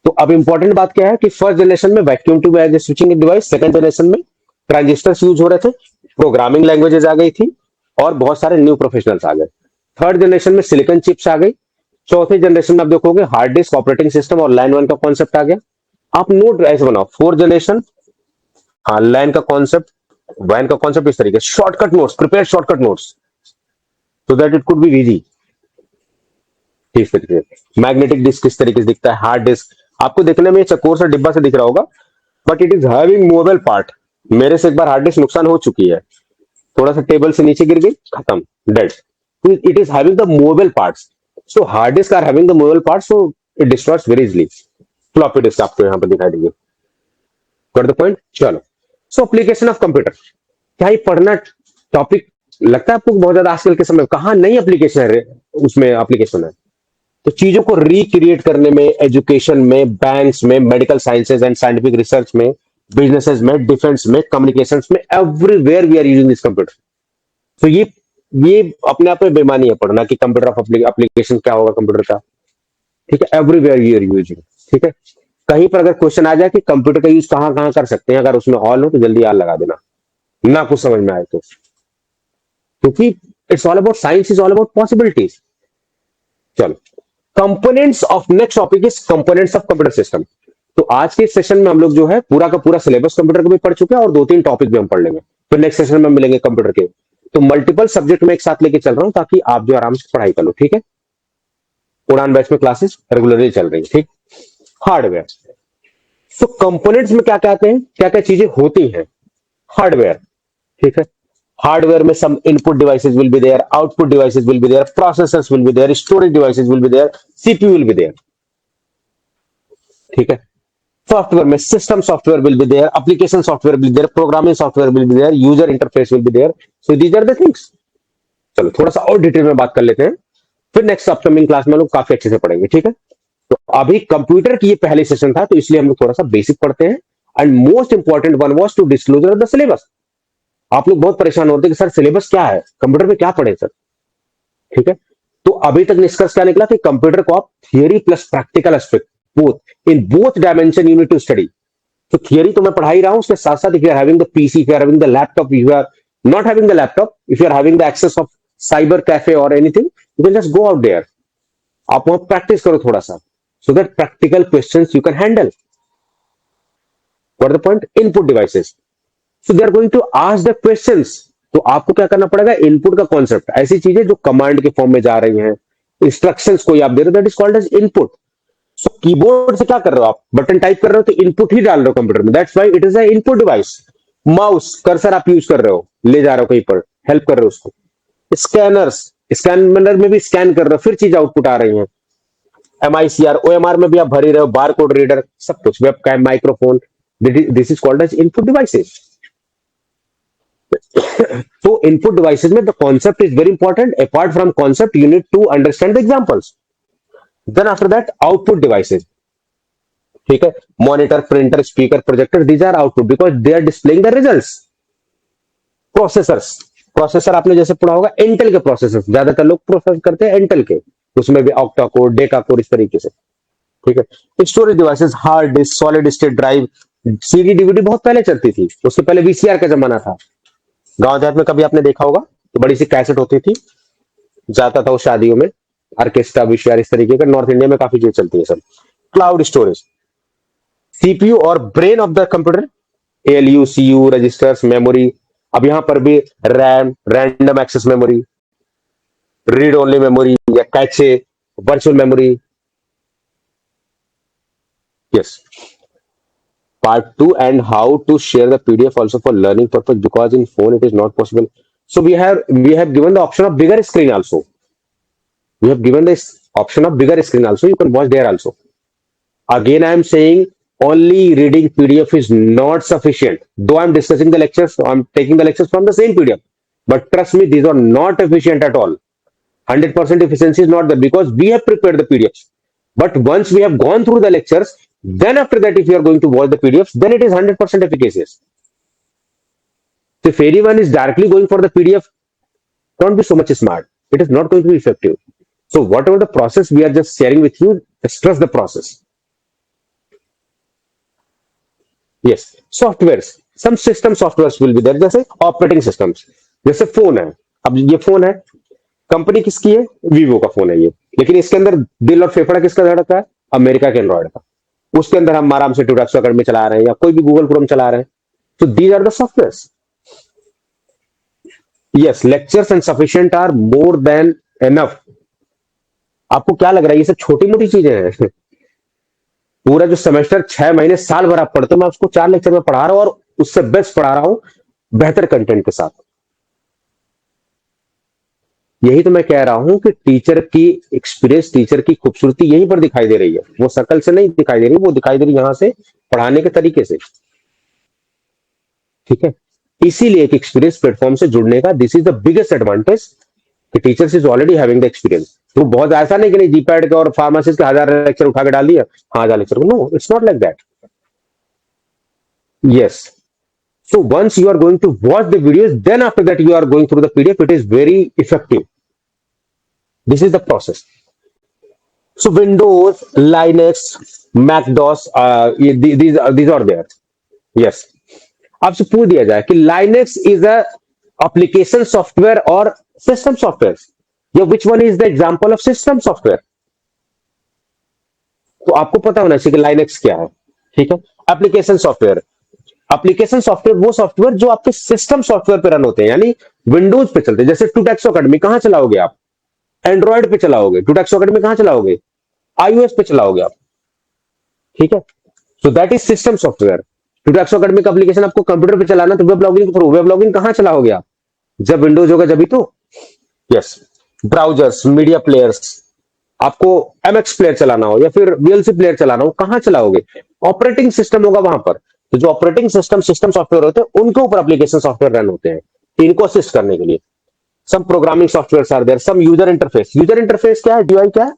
तो अब इंपॉर्टेंट बात क्या है कि फर्स्ट जनरेशन में vacuum tube as a switching device, second generation में ट्रांजिस्टर्स यूज हो रहे थे, प्रोग्रामिंग लैंग्वेजेस आ गई थी और बहुत सारे न्यू प्रोफेशनल्स आ गए. थर्ड जनरेशन में सिलिकॉन चिप्स आ गई, चौथे जनरेशन में आप देखोगे हार्ड डिस्क, ऑपरेटिंग सिस्टम और लाइन वन का कॉन्सेप्ट आ गया। आप नोट ऐसे बनाओ, फोर्थ जनरेशन, हाँ लाइन का कॉन्सेप्ट, वैन का कॉन्सेप्ट इस तरीके, shortcut notes, prepare shortcut notes so that it could be easy. इस तरीके से मैग्नेटिक डिस्क किस तरीके से दिखता है, हार्ड डिस्क आपको देखने में चकोर सा डिब्बा से दिख रहा होगा, but it is having movable part. मेरे से एक बार हार्ड डिस्क नुकसान हो चुकी है, थोड़ा सा टेबल से नीचे गिर गई, खत्म, dead. It is having the movable parts, so hard disk are having the movable parts, so it destroys very easily. Floppy disk आपको यहाँ पर दिखाई देगी। Got the point? चलो, सो एप्लीकेशन ऑफ कंप्यूटर, क्या ही पढ़ना टॉपिक लगता है आपको बहुत ज्यादा आजकल के समय, कहां नई एप्लीकेशन है, उसमें एप्लीकेशन है। तो चीजों को रिक्रिएट करने में, एजुकेशन में, बैंक्स में, medical sciences and scientific research में, बिजनेसेस में, डिफेंस में, कम्युनिकेशंस में, everywhere we are using this computer. तो ये अपने आप में बेमानी है पढ़ना कि कंप्यूटर ऑफ एप्लीकेशन क्या होगा कंप्यूटर का, ठीक है, एवरीवेयर वी आर यूजिंग, ठीक है। कहीं पर अगर क्वेश्चन आ जाए कि कंप्यूटर का यूज कहां कहां कर सकते हैं, अगर उसमें ऑल हो तो जल्दी आल लगा देना, ना कुछ समझ में आए तो, क्योंकि it's all about science, is all about possibilities. चलो, components of, next topic is components of computer system. तो आज के सेशन में हम लोग जो है पूरा का पूरा सिलेबस कंप्यूटर का भी पढ़ चुके हैं और 2-3 टॉपिक भी हम पढ़ लेंगे, फिर नेक्स्ट सेशन में मिलेंगे कंप्यूटर के। तो मल्टीपल सब्जेक्ट में एक साथ लेके चल रहा हूं ताकि आप जो आराम से पढ़ाई कर लो, ठीक है। उड़ान बैच में क्लासेस रेगुलरली चल रही है, ठीक। हार्डवेयर, सो कंपोनेंट्स में क्या कहते हैं, क्या क्या चीजें होती हैं, हार्डवेयर, ठीक है। हार्डवेयर में some input devices will be there, output devices will be there, processors will be there, storage devices will be there, CPU will be there, ठीक है। सॉफ्टवेयर में system software will be there, application software will be there, programming software will be there, user interface will be there, so these are the things. चलो थोड़ा सा और detail में बात कर लेते हैं, फिर नेक्स्ट अपकमिंग क्लास में हम लोग काफी अच्छे से पढ़ेंगे, ठीक है। तो अभी कंप्यूटर की ये पहले सेशन था, तो इसलिए हम लोग थोड़ा सा बेसिक पढ़ते हैं। And most important one was to disclosure of the syllabus. आप लोग बहुत परेशान होते हैं कि सर सिलेबस क्या है, कंप्यूटर में क्या पढ़े सर, ठीक है। तो अभी तक निष्कर्ष क्या निकला कि कंप्यूटर को आप theory plus practical aspect, both in both dimension you need to study. तो थियरी तो मैं पढ़ा ही रहा हूं, उसके साथ साथ if you are having the PC, if you are having the laptop, if you are not having the laptop, if you are having the access of cyber cafe और anything, you can just go out there, आप वहां practice करो थोड़ा सा, so that practical questions you can handle. What the point? Input devices. So they are going to ask the questions. तो आपको क्या करना पड़ेगा, इनपुट का कॉन्सेप्ट, ऐसी चीजें जो कमांड के फॉर्म में जा रही हैं, इंस्ट्रक्शंस को आप दे रहे हो, that is called as input. So keyboard से क्या कर रहे हो आप, बटन टाइप कर रहे हो तो इनपुट ही डाल रहे हो कंप्यूटर में, that's why it is a input device. Mouse cursor आप यूज कर रहे हो, ले जा रहे हो कहीं पर, हेल्प कर रहे हो उसको। स्कैनर्स, स्कैनर में भी स्कैन कर रहे हो, फिर चीज आउटपुट आ रही है। MICR, OMR में भी आप भरी रहे हो, बार कोड रीडर, सब कुछ, webcam, microphone, this is called as input devices. तो इनपुट डिवाइसेस में the concept is very important, apart from concept you need to understand the examples. Then after that output devices, ठीक है, monitor, printer, speaker, projector, these are output because they are displaying the results. Processors, processor आपने जैसे पढ़ा होगा, Intel के processor ज्यादातर लोग process करते हैं इंटेल के, उसमें भी ऑक्टा कोर, डेका कोर, इस तरीके से, ठीक है। Storage devices, hard disc, solid state drive, CD DVD बहुत पहले चलती थी, उससे पहले VCR का जमाना था। गांव देहात में कभी आपने देखा होगा तो बड़ी सी कैसेट होती थी, जाता था वो शादियों में, ऑर्केस्ट्रा, VCR, इस तरीके का। नॉर्थ इंडिया में काफी चीज चलती है सब। क्लाउड स्टोरेज, CPU और brain of the computer, ALU, CU, registers, memory. अब यहां पर भी RAM, random access memory, read only memory या cache, virtual memory. Yes, part 2 and how to share the PDF also for learning purpose, because in phone it is not possible. So we have given the option of bigger screen also. We have given this option of bigger screen also, you can watch there also. Again I am saying only reading PDF is not sufficient, though I am discussing the lectures, so I am taking the lectures from the same PDF, but trust me, these are not efficient at all. 100% efficiency is not there because we have prepared the PDFs, but once we have gone through the lectures, then after that if you are going to watch the PDFs, then it is 100% efficacious. So if anyone is directly going for the PDF, don't be so much smart, it is not going to be effective. So whatever the process we are just sharing with you, just trust the process. Yes, softwares, some system softwares will be there, जैसे operating systems, जैसे phone है, अब ये phone है, company किसकी है, Vivo का phone है ये, लेकिन इसके अंदर दिल और फेफड़ा किसका धड़कता है? अमेरिका के एंड्रॉइड का। उसके अंदर हम आराम से टूडाक्सो अकेडमी चला रहे हैं या कोई भी गूगल क्रोम चला रहे हैं। तो these are the software. Yes, lectures and sufficient are more than enough. आपको क्या लग रहा है ये सब छोटी मोटी चीजें हैं? पूरा जो सेमेस्टर 6 महीने साल भर आप पढ़ते हो, मैं उसको 4 लेक्चर में पढ़ा रहा हूं और उससे बेस्ट पढ़ा रहा हूं, बेहतर कंटेंट के साथ। यही तो मैं कह रहा हूं कि टीचर की एक्सपीरियंस, टीचर की खूबसूरती यहीं पर दिखाई दे रही है। वो शकल से नहीं दिखाई दे रही, वो दिखाई दे रही यहां से, पढ़ाने के तरीके से। ठीक है, इसीलिए एक एक्सपीरियंस प्लेटफॉर्म से जुड़ने का this is the biggest advantage कि teachers is already having the experience. तो बहुत ऐसा नहीं कि नहीं जीपैड के और फार्मासिस्ट के 1000 लेक्चर उठा के डाल दिया, हाँ 1000 lecture, no it's not like that. Yes, so once you are going to watch the videos, then after that you are going through the PDF, it is very effective. This is the process. So Windows, Linux, Mac DOS, these are there. Yes. आपसे पूछ दिया जाए कि Linux is a application software or system software, या which one is the example of system software? तो आपको पता होना चाहिए कि Linux क्या है। ठीक है, एप्लीकेशन सॉफ्टवेयर। एप्लीकेशन सॉफ्टवेयर वो सॉफ्टवेयर जो आपके सिस्टम सॉफ्टवेयर पे रन होते हैं, यानी विंडोज पे चलते हैं। जैसे टूडेक्सो अकेडमी कहां चलाओगे आप? एंड्रॉइड पे चलाओगे। टूडेक्सो अकेडमी कहां चलाओगे? आईओएस पे चलाओगे आप। ठीक है, so that is system software. टूडेक्सो अकेडमी का एप्लीकेशन आपको कंप्यूटर पे चलाना, तो वेब लॉगिन के थ्रू। वेब लॉगिन कहां चलाओगे आप? जब विंडोज होगा जब ही तो। यस, ब्राउजर्स, मीडिया प्लेयर्स, आपको एमएक्स प्लेयर चलाना हो या फिर वीएलसी प्लेयर चलाना हो, कहां चलाओगे? ऑपरेटिंग सिस्टम होगा वहां पर। तो जो ऑपरेटिंग सिस्टम सिस्टम सॉफ्टवेयर होते हैं, उनके ऊपर एप्लीकेशन सॉफ्टवेयर रन होते हैं इनको असिस्ट करने के लिए। Some programming software are there, some user interface. User interface क्या है? यूआई क्या है?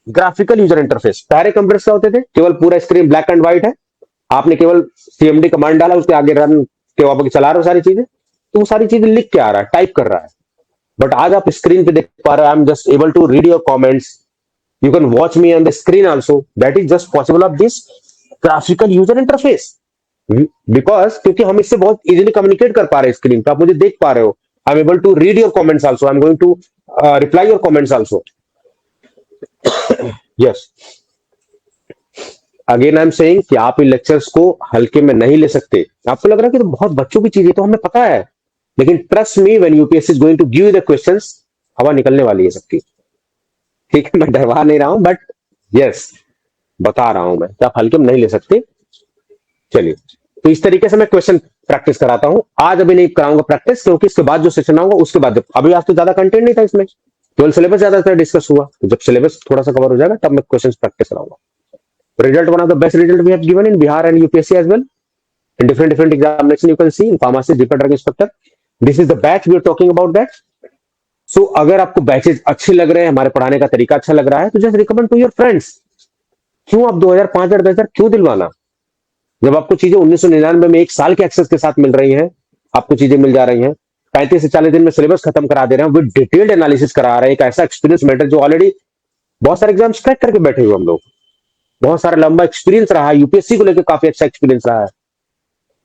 Graphical user interface. पहले कंप्यूटर्स क्या होते थे? केवल पूरा स्क्रीन ब्लैक एंड व्हाइट है, आपने केवल सीएमडी कमांड डाला, उसके आगे रन के आप चला रहे हो सारी चीजें, तो वो सारी चीजें लिख के आ रहा है, टाइप कर रहा है। बट आज आप स्क्रीन पे देख पा रहे हो, I am just able to read your comments, you can watch me on the screen also. That is just possible of this graphical user interface, because क्योंकि हम इससे बहुत इजीली कम्युनिकेट कर पा रहे हैं। स्क्रीन पे आप मुझे देख पा रहे हो, I am able to read your comments also, I am going to reply your comments also. Yes, again I am saying कि आप इन लेक्चर्स को हल्के में नहीं ले सकते। आपको लग रहा है कि तो बहुत बच्चों की चीज है, तो हमें पता है, लेकिन trust me, when UPSC is going to give you the questions, हवा निकलने वाली है सबकी। ठीक है, मैं डरवा नहीं रहा हूं, बट यस बता रहा हूं मैं कि आप हल्के में नहीं ले सकते। चलिए, तो इस तरीके से मैं क्वेश्चन प्रैक्टिस कराता हूं। आज अभी नहीं कराऊंगा प्रैक्टिस, क्योंकि इसके बाद जो सेशन आऊंगा उसके बाद, अभी आज तो ज्यादा कंटेंट नहीं था इसमें, केवल सिलेबस ज्यादा डिस्कस हुआ। तो जब सिलेबस थोड़ा सा कवर हो जाएगा तब मैं क्वेश्चन प्रैक्टिस कराऊंगा। Result, one of the best result we have given in Bihar and UPSC as well, in different examination you can see in pharmacy, GPAT drug inspector. This is the batch we are talking about that. So अगर आपको batches अच्छे लग रहे हैं, हमारे पढ़ाने का तरीका अच्छा लग रहा है, तो just recommend to your friends. क्यों आप 2000, 5000, 10,000 क्यों दिलवाना, जब आपको चीजें 1999 में 1 साल के एक्सेस के साथ मिल रही हैं, आपको चीजें मिल जा रही हैं। 35 से 40 दिन में सिलेबस खत्म करा दे रहे हैं, विद डिटेल्ड एनालिसिस करा रहे हैं। एक ऐसा एक्सपीरियंस मैटर जो ऑलरेडी बहुत सारे एग्जाम्स क्रैक करके बैठे हुए हम लोग, बहुत सारा लंबा एक्सपीरियंस रहा है, यूपीएससी को लेकर काफी अच्छा एक्सपीरियंस रहा है।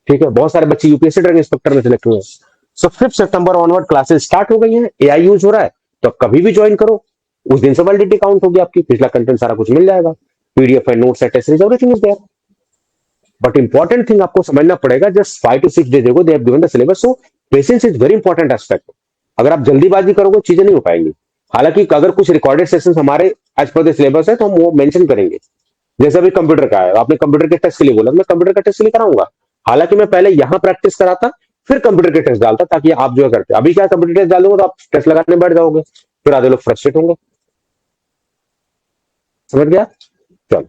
ठीक है, बहुत सारे बच्चे यूपीएससी ड्रग इंस्पेक्टर में सिलेक्ट हुए हैं। सो 5 सितंबर ऑनवर्ड क्लासेस स्टार्ट हो गई हैं। एआई यूज हो रहा है, तो आप कभी भी ज्वाइन करो, उस दिन से वैलिडिटी काउंट होगी आपकी, पिछला कंटेंट सारा कुछ मिल जाएगा, पीडीएफ है, नोट्स है, test series, everything is there. But important thing आपको समझना पड़ेगा, just 5 to 6 days ago they have given the syllabus, so patience is very important aspect. अगर आप जल्दीबाजी करोगे चीजें नहीं हो पाएंगी। हालांकि अगर कुछ रिकॉर्डेड सेशंस हमारे एज पर द सिलेबस है तो हम वो मेंशन करेंगे। जैसे अभी कंप्यूटर का है, आपने कंप्यूटर के टेस्ट के लिए बोला, मैं कंप्यूटर का टेस्ट के लिए कराऊंगा। हालांकि मैं पहले यहां प्रैक्टिस कराता, फिर कंप्यूटर के टेस्ट डालता, ताकि आप जो है करते। अभी क्या कंप्यूटर टेस्ट डाल दूंगा तो आप टेस्ट लगाने बैठ जाओगे, फिर आधे लोग फ्रस्ट्रेट होंगे। समझ गया? चलो,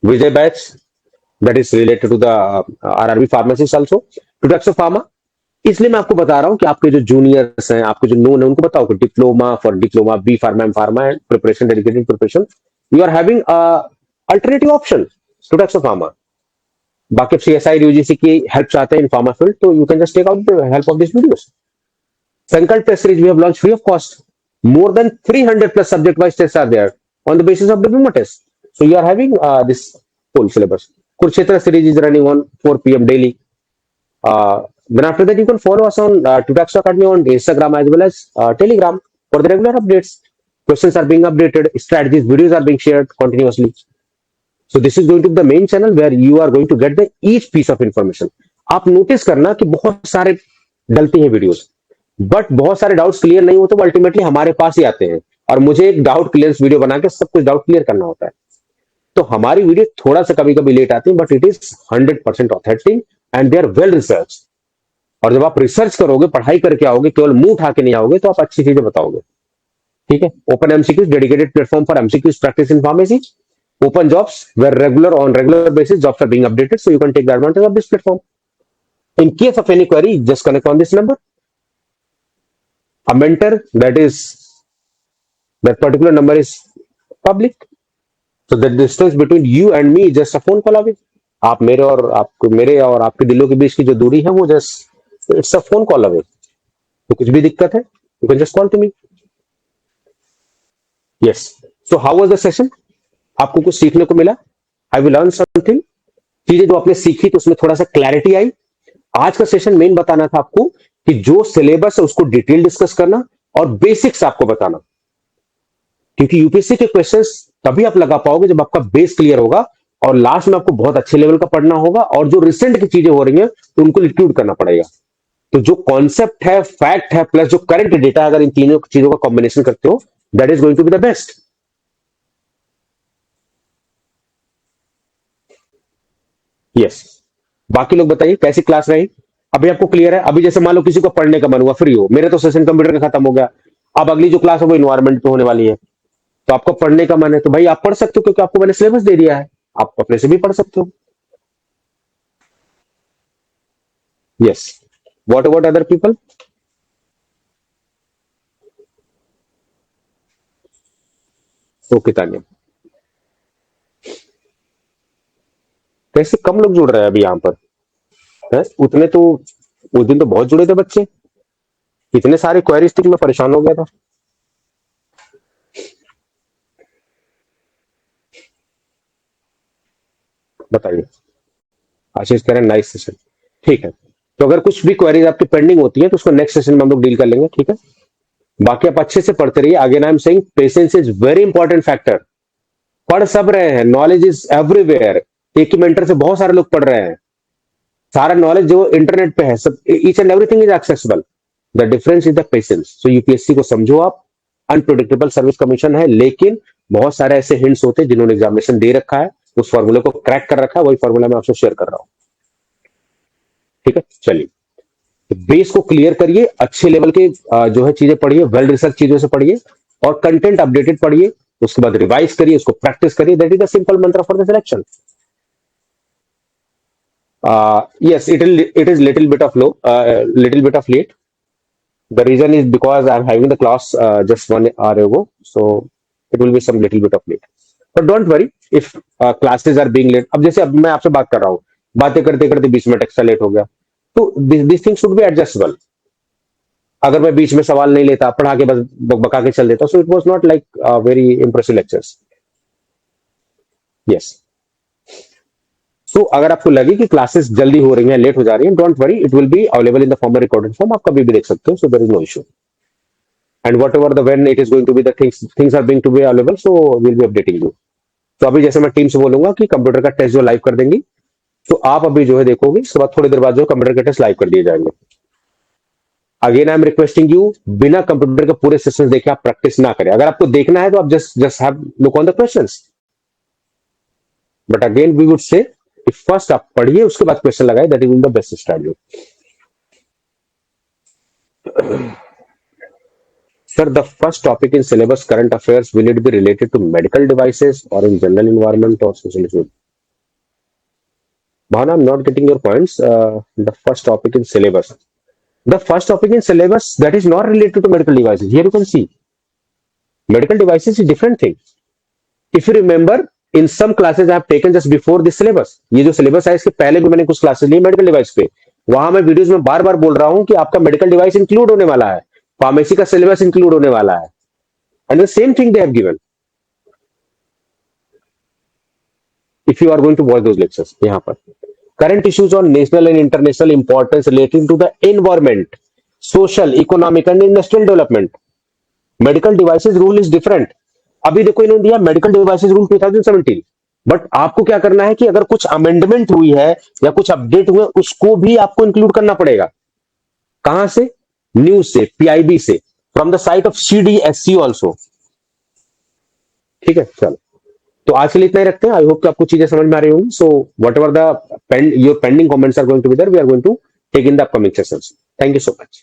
विजय batch that is related to the RRB pharmacist also, to Tudaxo Pharma। इसलिए मैं आपको बता रहा हूं कि आपके जो जूनियर्स हैं, आपके जो नोन है, उनको बताओ कि diploma for diploma, B pharma, M pharma and preparation, dedicated preparation, you are having alternative option टुडेक्सो फार्मा। बाकी सीएसआई यूजीसी की हेल्प चाहते हैं इन फार्मा फील्ड, तो you can just take out the help of this videos. Sankalp test series we have launch free of cost, more than 300 plus subject wise tests are there on the basis of diploma test, so you are having this whole syllabus. Kurukshetra series is running on 4 p.m. daily. Then after that you can follow us on Tudaxo Academy on Instagram as well as Telegram for the regular updates. questions are being updated, strategies, videos are being shared continuously. So this is going to be the main channel where you are going to get the each piece of information. आप notice करना कि बहुत सारे डलती हैं videos, but बहुत सारे doubts clear नहीं होते, वो अल्टीमेटली हमारे पास ही आते हैं, और मुझे एक डाउट क्लियर वीडियो बना के सब कुछ डाउट क्लियर करना होता है. तो हमारी वीडियो थोड़ा सा कभी कभी लेट आती है, but it is 100% authentic and they are well research. और जब आप रिसर्च करोगे, पढ़ाई करके आओगे, केवल मुंह उठा के नहीं आओगे, तो आप अच्छी चीजें बताओगे. ठीक है. Open MCQs, dedicated platform for MCQs practice in pharmacy. Open jobs where on regular basis jobs are being updated, so you can take the advantage of this platform. In case of any query, just connect on this number. A mentor, that particular number is public, so the distance between you and me is just a phone call away. आप मेरे और आपके दिलों के बीच की जो दूरी है वो just it's a phone call away. तो कुछ भी दिक्कत है, you can just call to me. Yes. So how was the session? आपको कुछ सीखने को मिला? I will learn something. चीजें जो आपने सीखी तो उसमें थोड़ा सा क्लैरिटी आई. आज का सेशन मेन बताना था आपको कि जो सिलेबस है उसको डिटेल डिस्कस करना और बेसिक्स आपको बताना, क्योंकि यूपीएससी के क्वेश्चंस तभी आप लगा पाओगे जब आपका बेस क्लियर होगा, और लास्ट में आपको बहुत अच्छे लेवल का पढ़ना होगा, और जो रिसेंट की चीजें हो रही हैं तो उनको इंक्लूड करना पड़ेगा. तो जो कॉन्सेप्ट है, फैक्ट है, प्लस जो करंट डेटा, अगर इन तीनों चीजों का कॉम्बिनेशन करते हो, that is going to be the best. Yes. बाकी लोग बताइए कैसी क्लास रही. अभी आपको क्लियर है? अभी जैसे मान लो किसी को पढ़ने का मन हुआ, फ्री हो, मेरे तो सेशन कंप्यूटर का खत्म हो गया, अब अगली जो क्लास है वो इन्वायरमेंट पे होने वाली है, तो आपको पढ़ने का मन है तो भाई आप पढ़ सकते हो, क्योंकि आपको मैंने सिलेबस दे दिया है, आप अपने से भी पढ़ सकते हो. Yes. What about other people? Okay Tanya. कैसे कम लोग जुड़ रहे हैं अभी यहाँ पर है? उतने तो उस दिन तो बहुत जुड़े थे बच्चे, इतने सारे क्वेरीज थी कि मैं परेशान हो गया था. बताइए. आशीष कह रहे हैं नाइस सेशन. ठीक है. तो अगर कुछ भी क्वेरीज आपकी पेंडिंग होती है तो उसको नेक्स्ट सेशन में हम लोग डील कर लेंगे. ठीक है. बाकी आप अच्छे से पढ़ते रहिए. Again I am saying patience is very important factor. पढ़ सब रहे हैं, नॉलेज इज एवरीवेयर. एक ही मेंटर से बहुत सारे लोग पढ़ रहे हैं. सारा नॉलेज जो इंटरनेट पे है, सब each and everything is accessible. The difference is the patience. So UPSC को समझो आप. अनप्रिडिक्टेबल सर्विस कमीशन है, लेकिन बहुत सारे ऐसे हिंट्स होते हैं जिन्होंने एग्जामिनेशन दे रखा है, उस फॉर्मूले को क्रैक कर रखा है, वही फॉर्मूला मैं आपसे शेयर कर रहा हूं. ठीक है. चलिए, बेस को क्लियर करिए, अच्छे लेवल के जो है चीजें पढ़िए, वेल रिसर्च चीजों से पढ़िए, और कंटेंट अपडेटेड पढ़िए. उसके बाद रिवाइज करिए, उसको प्रैक्टिस करिए. दैट इज द सिंपल मंत्र for the selection. Yes, it is little bit of late. The reason is because I'm having the class just 1 hour ago, so it will be some little bit of late. But don't worry if classes are being late. अब जैसे अब मैं आपसे बात कर रहा हूँ, बातें करते करते 20 मिनट एक्स्ट्रा लेट हो गया, तो this thing should be adjustable. अगर मैं बीच में सवाल नहीं लेता, पढ़ा के बस बका के चल देता, so it was not like very impressive lectures. Yes. तो अगर आपको लगे कि क्लासेस जल्दी हो रही हैं, लेट हो जा रही हैं, don't worry, it will be available in the form recorded form. आप कभी भी देख सकते हो, so there is no issue. And whatever the when it is going to be the things are going to be available, so will be updating you. तो अभी जैसे मैं टीम से बोलूंगा कि कंप्यूटर का टेस्ट जो लाइव कर देंगी, तो आप अभी जो है देखोगे, उसके बाद थोड़ी देर बाद जो कंप्यूटर के टेस्ट लाइव कर दिए जाएंगे. Again I am requesting you, बिना कंप्यूटर के पूरे सेशंस देखे आप प्रैक्टिस ना करें. अगर आपको देखना है तो आप just have look on the questions. But again we would say first आप पढ़िए, उसके बाद क्वेश्चन लगाए. That is the best strategy. Sir, the first topic in syllabus current affairs, will it be related to medical devices or in general environment or social issues? Bhavana, I'm not getting your points. The first topic in syllabus. The first topic in syllabus that is not related to medical devices. Here you can see. Medical devices is different thing. If you remember, in some classes I have taken just before this syllabus. ये जो syllabus है इसके पहले भी मैंने कुछ classes ली medical device पे. वहां मैं वीडियोस में बार बार बोल रहा हूं कि आपका मेडिकल डिवाइस इंक्लूड होने वाला है, फार्मेसी का सिलेबस इंक्लूड होने वाला है. And the same thing they have given. If you are going to watch those lectures, यहाँ पर current issues on national and international importance relating to the environment, social, economic and industrial development. Medical devices rule is different. अभी देखो इन्होंने दिया medical devices rule 2017, but आपको क्या करना है कि अगर कुछ अमेंडमेंट हुई है या कुछ अपडेट हुए उसको भी आपको इंक्लूड करना पड़ेगा। कहां से? न्यूज से, पीआईबी से, from the site of CDSC also. ठीक है, चलो। तो आज के लिए इतना ही रखते हैं। आई होप कि आपको चीजें समझ में आ रही होंगी। So whatever the your pending comments are going to be there, we are going to take in the upcoming sessions. Thank you so much.